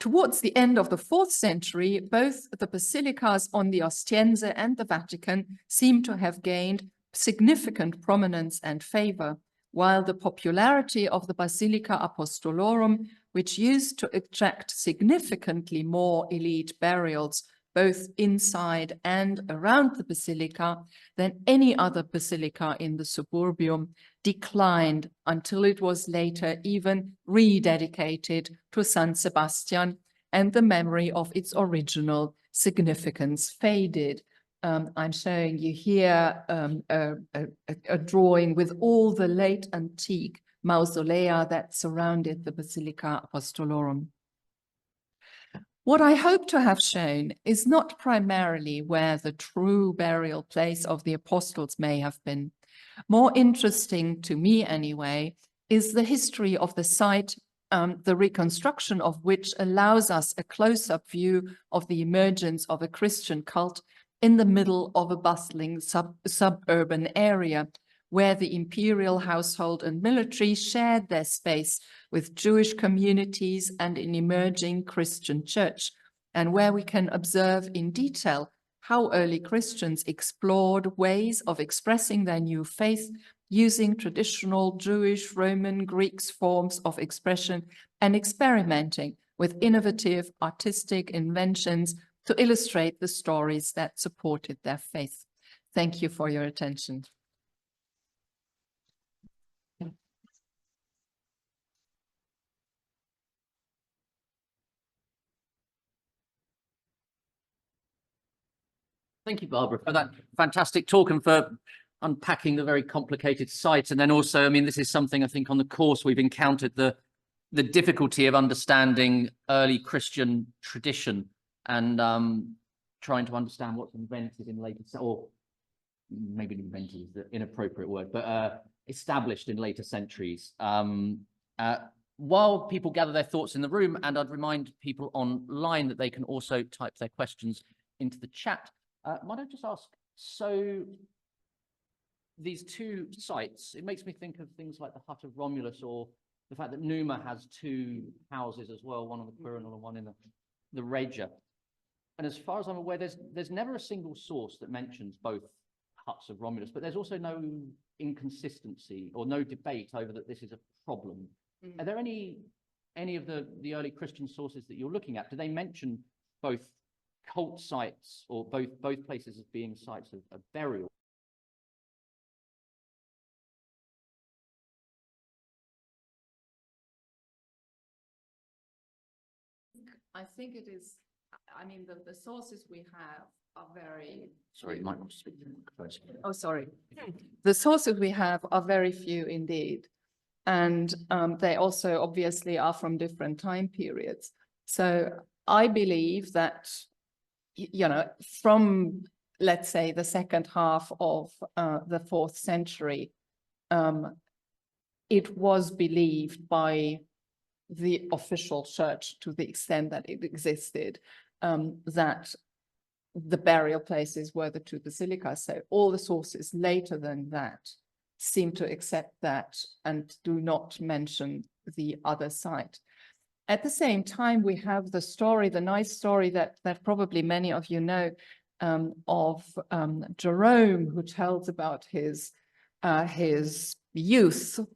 Towards the end of the 4th century, both the basilicas on the Ostiense and the Vatican seem to have gained significant prominence and favor, while the popularity of the Basilica Apostolorum, which used to attract significantly more elite burials, both inside and around the basilica, than any other basilica in the suburbium, declined until it was later even rededicated to San Sebastian, and the memory of its original significance faded. I'm showing you here a drawing with all the late antique mausolea that surrounded the Basilica Apostolorum. What I hope to have shown is not primarily where the true burial place of the apostles may have been. More interesting to me anyway is the history of the site, the reconstruction of which allows us a close-up view of the emergence of a Christian cult in the middle of a bustling suburban area, where the imperial household and military shared their space with Jewish communities and an emerging Christian church, and where we can observe in detail how early Christians explored ways of expressing their new faith using traditional Jewish, Roman, Greek forms of expression and experimenting with innovative artistic inventions to illustrate the stories that supported their faith. Thank you for your attention. Thank you, Barbara, for that fantastic talk and for unpacking the very complicated site. And then also, I mean, this is something I think on the course we've encountered the difficulty of understanding early Christian tradition and trying to understand what's invented in later, or maybe invented is the inappropriate word, but established in later centuries. While people gather their thoughts in the room, and I'd remind people online that they can also type their questions into the chat. Might I just ask, so these two sites, it makes me think of things like the hut of Romulus, or the fact that Numa has two houses as well, one on the Quirinal and one in the Regia. And as far as I'm aware, there's never a single source that mentions both huts of Romulus, but there's also no inconsistency or no debate over that this is a problem. Are there any of the early Christian sources that you're looking at? Do they mention both cult sites or both places as being sites of burial? I think it is, I mean, the sources we have are very... Sorry, you might want to speak first. Oh, sorry. The sources we have are very few indeed. And they also obviously are from different time periods. So I believe that, you know, from, let's say, the second half of the 4th century, it was believed by the official church, to the extent that it existed, that the burial places were the two basilicas. So all the sources later than that seem to accept that and do not mention the other site. At the same time, we have the story, the nice story that probably many of you know, of Jerome, who tells about his his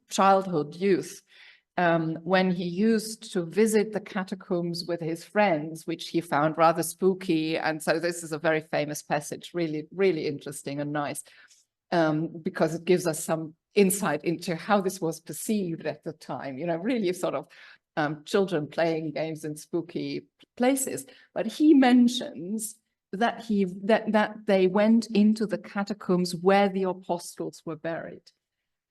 childhood youth, when he used to visit the catacombs with his friends, which he found rather spooky. And so this is a very famous passage, really, really interesting and nice, because it gives us some insight into how this was perceived at the time, you know, really sort of children playing games in spooky places. But he mentions that that they went into the catacombs where the apostles were buried.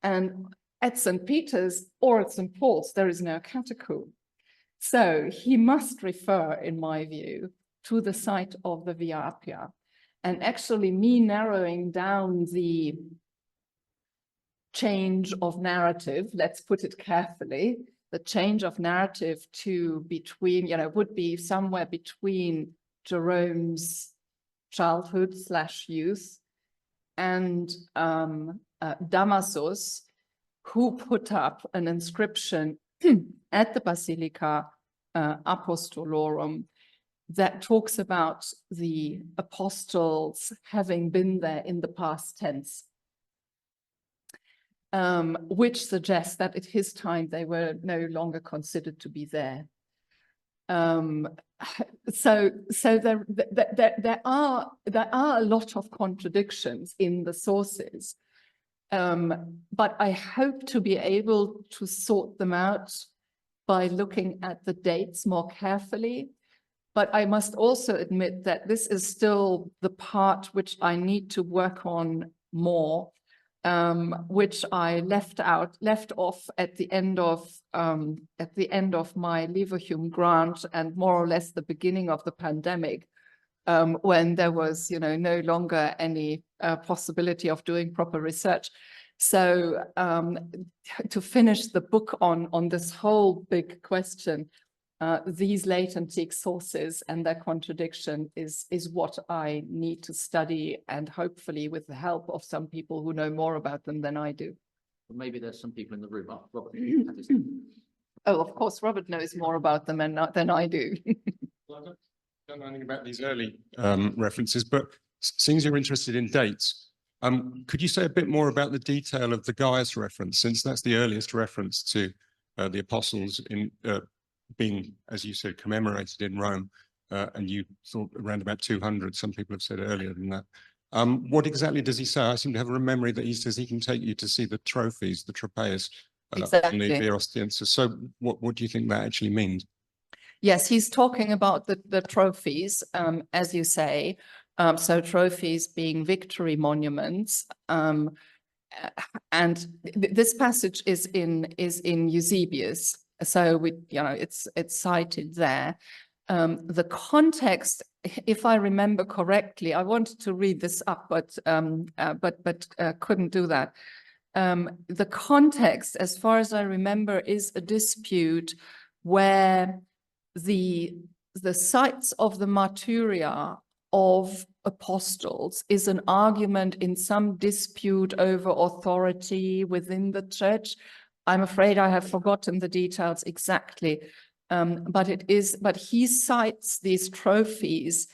And at St. Peter's or at St. Paul's, there is no catacomb. So he must refer, in my view, to the site of the Via Appia. And actually me narrowing down the change of narrative, let's put it carefully, the change of narrative to between, you know, would be somewhere between Jerome's childhood / youth and Damasus, who put up an inscription at the Basilica Apostolorum that talks about the apostles having been there in the past tense, which suggests that at his time they were no longer considered to be there. So there are a lot of contradictions in the sources. But I hope to be able to sort them out by looking at the dates more carefully. But I must also admit that this is still the part which I need to work on more, which I left off at the end of my Leverhulme grant and more or less the beginning of the pandemic, when there was, you know, no longer any possibility of doing proper research. So to finish the book on this whole big question, these late antique sources and their contradiction is what I need to study, and hopefully with the help of some people who know more about them than I do. Well, maybe there's some people in the room. Oh, Robert. Oh, of course, Robert knows more about them than I do. Well, I don't know anything about these early references, but seems you're interested in dates. Could you say a bit more about the detail of the Gaius reference, since that's the earliest reference to the apostles in being, as you said, commemorated in Rome, and you thought around about 200. Some people have said earlier than that. What exactly does he say? I seem to have a memory that he says he can take you to see the trophies, the tropaeus, Exactly. on the Via Ostiense. So what do you think that actually means? Yes, he's talking about the trophies, as you say. So trophies being victory monuments. And this passage is in Eusebius. So it's cited there. The context, if I remember correctly, I wanted to read this up, but couldn't do that. The context, as far as I remember, is a dispute where the sites of the martyria of apostles is an argument in some dispute over authority within the church. I'm afraid I have forgotten the details exactly, but he cites these trophies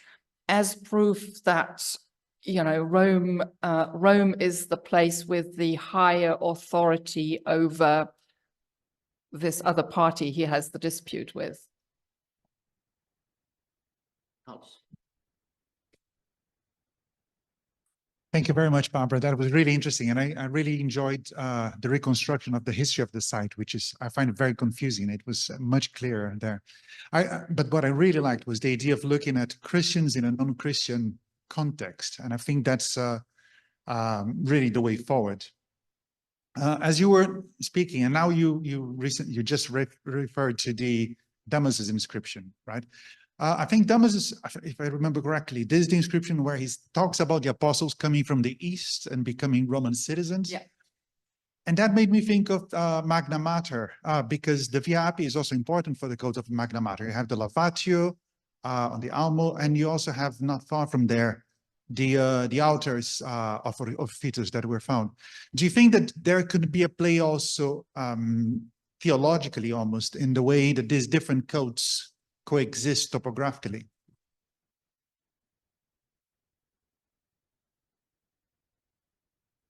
as proof that, you know, Rome is the place with the higher authority over this other party he has the dispute with. Thank you very much, Barbara. That was really interesting. And I really enjoyed the reconstruction of the history of the site, which is, I find it very confusing. It was much clearer there. But what I really liked was the idea of looking at Christians in a non-Christian context. And I think that's really the way forward. As you were speaking, and now you just referred to the Damasus inscription, right? I think Damasus, if I remember correctly, this is the inscription where he talks about the apostles coming from the east and becoming Roman citizens. Yeah. And that made me think of Magna Mater, because the Via Appia is also important for the code of Magna Mater. You have the Lavatio on the Almo, and you also have, not far from there, the altars of fetus that were found. Do you think that there could be a play also theologically, almost, in the way that these different codes coexist topographically?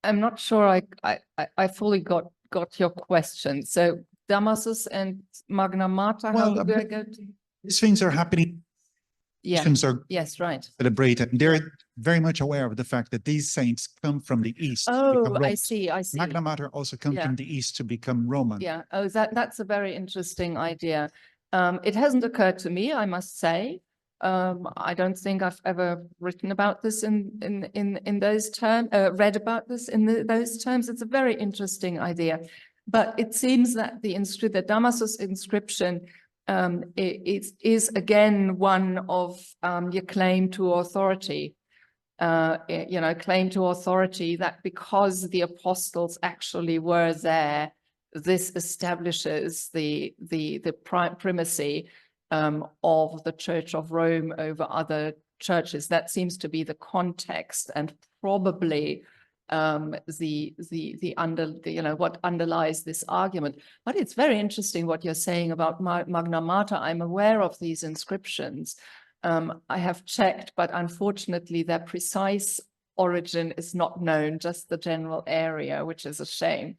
I'm not sure I fully got your question. So Damasus and Magna Mater, how do I go to? These things are happening. Yeah. Christians are Yes, right. celebrated. They're very much aware of the fact that these saints come from the East. to become Oh, I Romans. see. Magna Mater also come Yeah. from the East to become Roman. Yeah. Oh, that's a very interesting idea. It hasn't occurred to me, I must say. I don't think I've ever written about this in those terms, read about this in those terms. It's a very interesting idea, but it seems that the Damasus inscription is again one of your claim to authority. Claim to authority that because the apostles actually were there, this establishes the primacy of the Church of Rome over other churches. That seems to be the context, and probably what underlies this argument. But it's very interesting what you're saying about Magna Mater. I'm aware of these inscriptions. I have checked, but unfortunately their precise origin is not known, just the general area, which is a shame.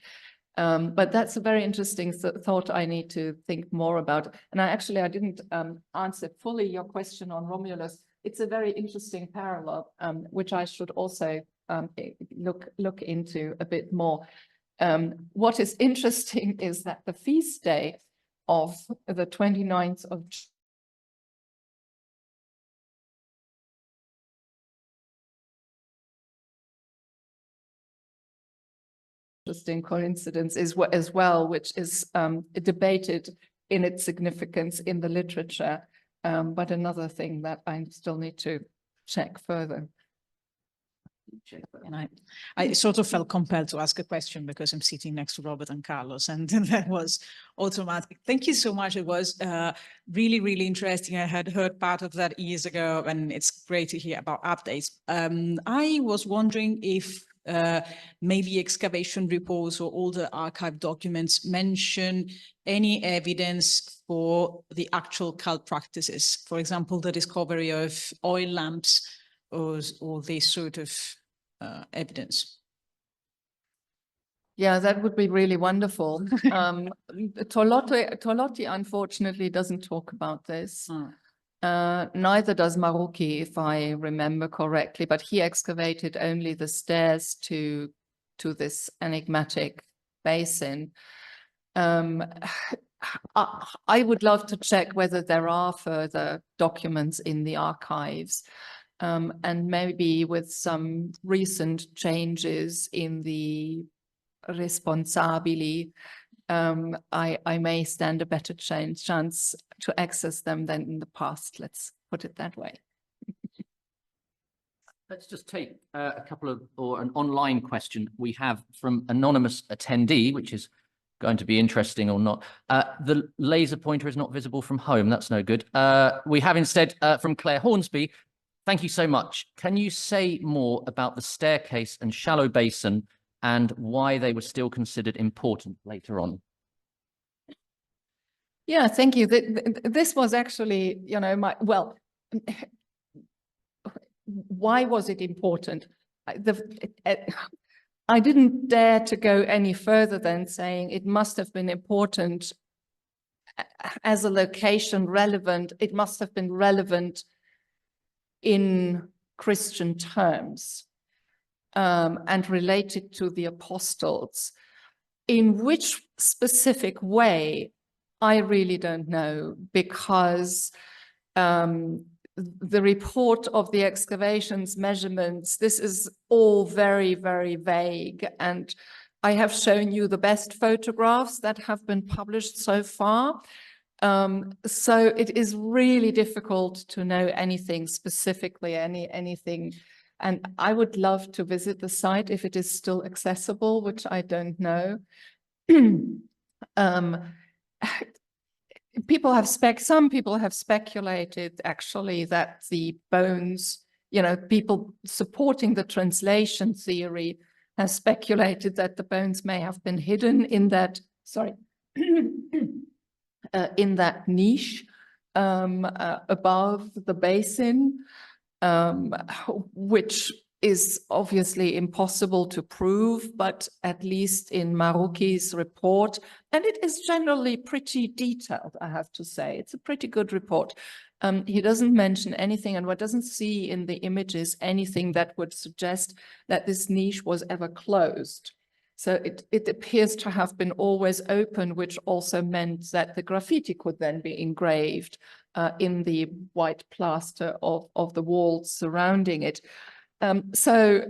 But that's a very interesting thought I need to think more about. And I didn't answer fully your question on Romulus. It's a very interesting parallel, which I should also look into a bit more. What is interesting is that the feast day of the 29th of interesting coincidence is as well, which is debated in its significance in the literature, but another thing that I still need to check further. And I sort of felt compelled to ask a question because I'm sitting next to Robert and Carlos, and that was automatic. Thank you so much. It was really, really interesting. I had heard part of that years ago, and it's great to hear about updates. I was wondering if maybe excavation reports or older archive documents mention any evidence for the actual cult practices. For example, the discovery of oil lamps or this sort of evidence. Yeah, that would be really wonderful. Tolotti unfortunately doesn't talk about this. Neither does Marucchi, if I remember correctly, but he excavated only the stairs to this enigmatic basin. I would love to check whether there are further documents in the archives, and maybe with some recent changes in the responsabili, I may stand a better chance to access them than in the past. Let's put it that way. Let's just take a couple of, or an online question we have from anonymous attendee, which is going to be interesting or not. The laser pointer is not visible from home. That's no good. We have instead from Claire Hornsby. Thank you so much. Can you say more about the staircase and shallow basin and why they were still considered important later on? Yeah, thank you. This was actually, why was it important? I didn't dare to go any further than saying it must have been important as a location relevant. It must have been relevant in Christian terms, and related to the apostles. In which specific way, I really don't know, because the report of the excavations, measurements, this is all very, very vague. And I have shown you the best photographs that have been published so far. So it is really difficult to know anything specifically, anything. And I would love to visit the site if it is still accessible, which I don't know. Some people have speculated actually that the bones, people supporting the translation theory have speculated that the bones may have been hidden in that, in that niche above the basin, which is obviously impossible to prove, but at least in Maruki's report, and it is generally pretty detailed, I have to say. It's a pretty good report. He doesn't mention anything, and what doesn't see in the images anything that would suggest that this niche was ever closed. So it appears to have been always open, which also meant that the graffiti could then be engraved in the white plaster of the walls surrounding it. So,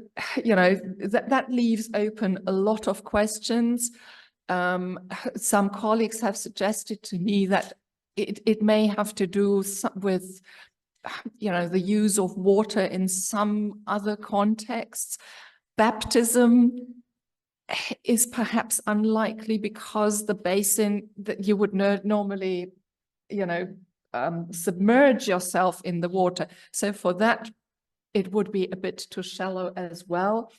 you know, that leaves open a lot of questions. Some colleagues have suggested to me that it may have to do with, you know, the use of water in some other contexts. Baptism is perhaps unlikely because the basin that you would normally, you know, submerge yourself in the water. So for that, it would be a bit too shallow as well.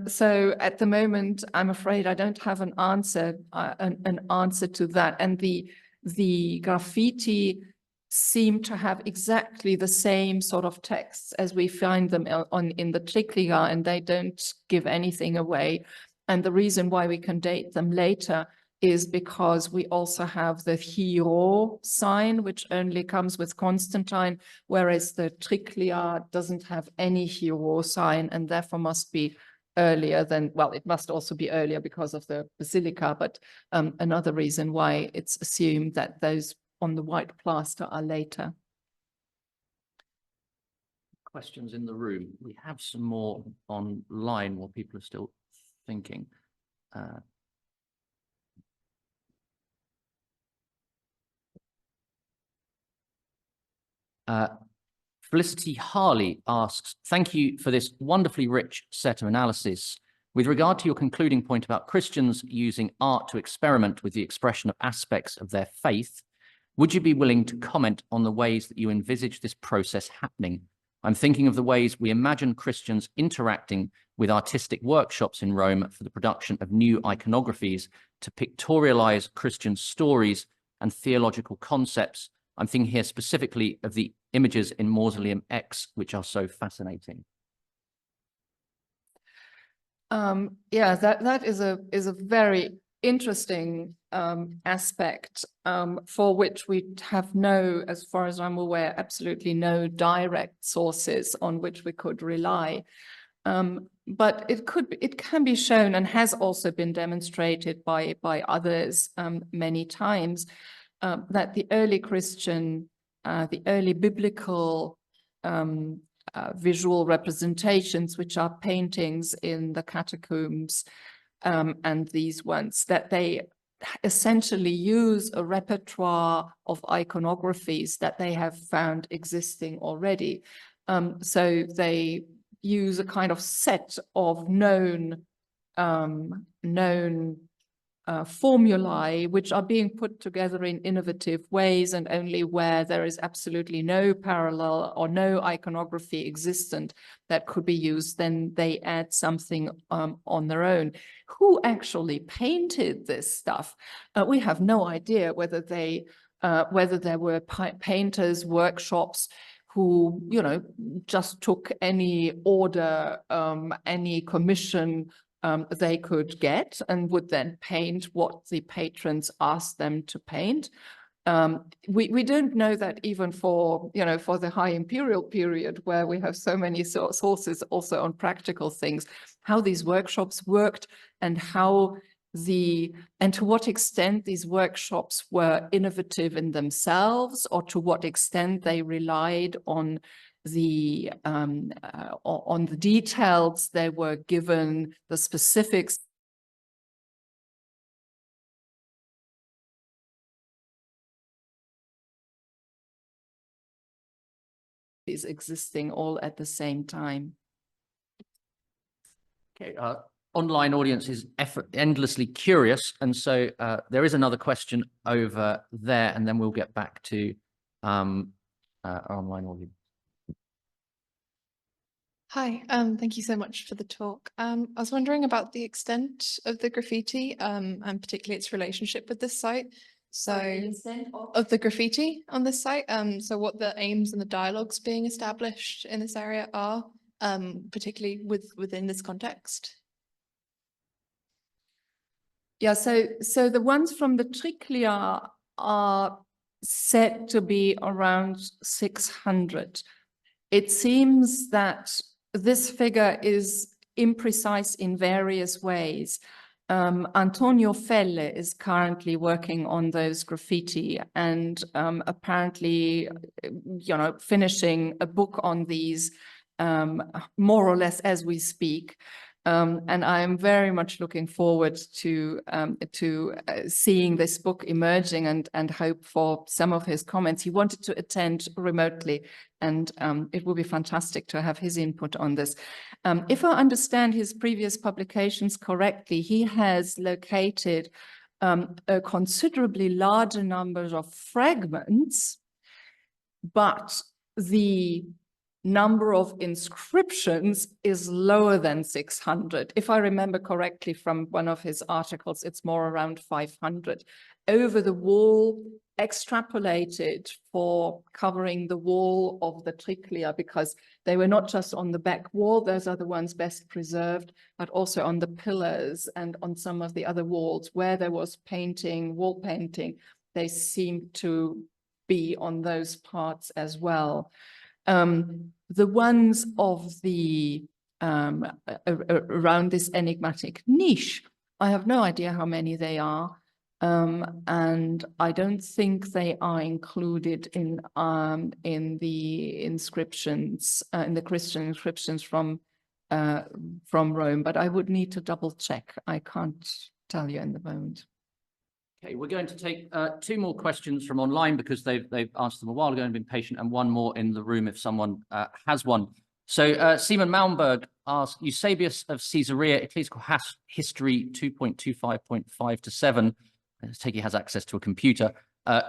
So at the moment, I'm afraid I don't have an answer to that. And the graffiti seem to have exactly the same sort of texts as we find them in the Trikliga, and they don't give anything away. And the reason why we can date them later is because we also have the Hero sign, which only comes with Constantine, whereas the Triklia doesn't have any Hero sign and therefore must be earlier than, well, it must also be earlier because of the Basilica, but another reason why it's assumed that those on the white plaster are later. Questions in the room. We have some more online while people are still thinking. Felicity Harley asks, thank you for this wonderfully rich set of analysis. With regard to your concluding point about Christians using art to experiment with the expression of aspects of their faith, would you be willing to comment on the ways that you envisage this process happening? I'm thinking of the ways we imagine Christians interacting with artistic workshops in Rome for the production of new iconographies to pictorialize Christian stories and theological concepts. I'm thinking here specifically of the images in Mausoleum X, which are so fascinating. Yeah, that is a very interesting aspect for which we have no, as far as I'm aware, absolutely no direct sources on which we could rely. But it can be shown and has also been demonstrated by others many times that the early Christian, the early biblical visual representations, which are paintings in the catacombs and these ones, that they essentially use a repertoire of iconographies that they have found existing already. So they use a kind of set of known formulae, which are being put together in innovative ways, and only where there is absolutely no parallel or no iconography existent that could be used, then they add something on their own. Who actually painted this stuff? We have no idea whether there were painters, workshops who, you know, just took any order, any commission they could get and would then paint what the patrons asked them to paint. We don't know that even for, you know, for the high imperial period, where we have so many sources also on practical things, how these workshops worked and to what extent these workshops were innovative in themselves, or to what extent they relied on the details they were given, the specifics is existing all at the same time. Okay, online audience is endlessly curious, and so there is another question over there, and then we'll get back to our online audience. Hi, thank you so much for the talk. I was wondering about the extent of the graffiti and particularly its relationship with this site. So of the graffiti on this site, so what the aims and the dialogues being established in this area are, particularly within this context? Yeah, so the ones from the Triclia are said to be around 600. It seems that this figure is imprecise in various ways. Antonio Felle is currently working on those graffiti and apparently, finishing a book on these more or less as we speak. And I am very much looking forward to seeing this book emerging and hope for some of his comments. He wanted to attend remotely, and it will be fantastic to have his input on this. If I understand his previous publications correctly, he has located a considerably larger number of fragments, but the number of inscriptions is lower than 600. If I remember correctly from one of his articles, it's more around 500. Over the wall, extrapolated for covering the wall of the Triclia, because they were not just on the back wall, those are the ones best preserved, but also on the pillars and on some of the other walls where there was painting, wall painting, they seem to be on those parts as well. The ones of the around this enigmatic niche, I have no idea how many they are, and I don't think they are included in the inscriptions, in the Christian inscriptions from Rome. But I would need to double check. I can't tell you in the moment. Okay, we're going to take two more questions from online because they've answered them a while ago and been patient, and one more in the room if someone has one. So Simon Malmberg asked, Eusebius of Caesarea, Ecclesiastical History 2.25.5 to 7, I take he has access to a computer,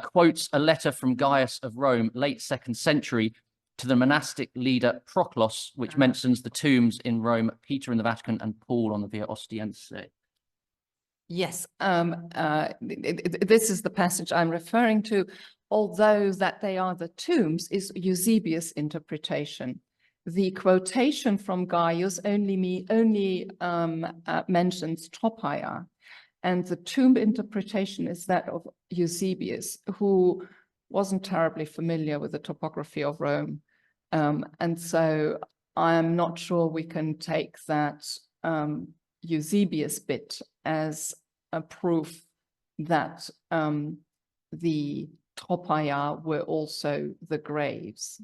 quotes a letter from Gaius of Rome, late 2nd century, to the monastic leader Proclus, which mentions the tombs in Rome, Peter in the Vatican and Paul on the Via Ostiense. Yes, this is the passage I'm referring to, although that they are the tombs is Eusebius' interpretation. The quotation from Gaius only mentions Tropea, and the tomb interpretation is that of Eusebius, who wasn't terribly familiar with the topography of Rome. And so I am not sure we can take that Eusebius bit as a proof that the Tropea were also the graves.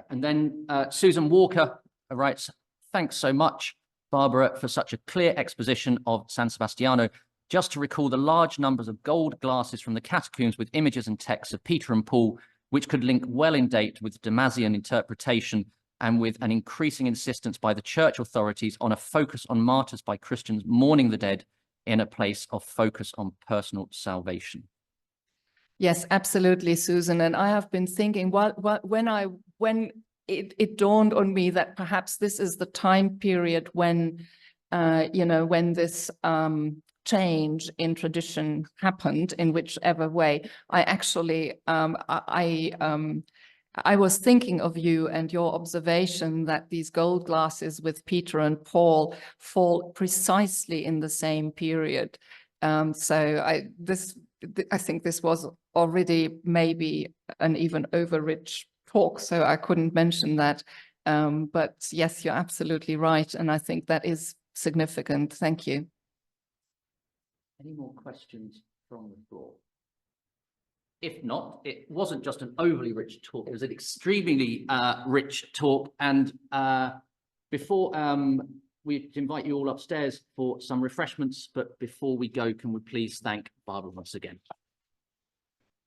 And then Susan Walker writes, thanks so much, Barbara, for such a clear exposition of San Sebastiano. Just to recall the large numbers of gold glasses from the catacombs with images and texts of Peter and Paul, which could link well in date with Damasian interpretation and with an increasing insistence by the church authorities on a focus on martyrs by Christians mourning the dead in a place of focus on personal salvation. Yes, absolutely, Susan. And I have been thinking, when it dawned on me that perhaps this is the time period when, when this change in tradition happened in whichever way, I actually, I was thinking of you and your observation that these gold glasses with Peter and Paul fall precisely in the same period. So I think this was already maybe an even overrich talk, so I couldn't mention that. But yes, you're absolutely right. And I think that is significant. Thank you. Any more questions from the floor? If not, it wasn't just an overly rich talk, it was an extremely rich talk. And before we invite you all upstairs for some refreshments, but before we go, can we please thank Barbara once again?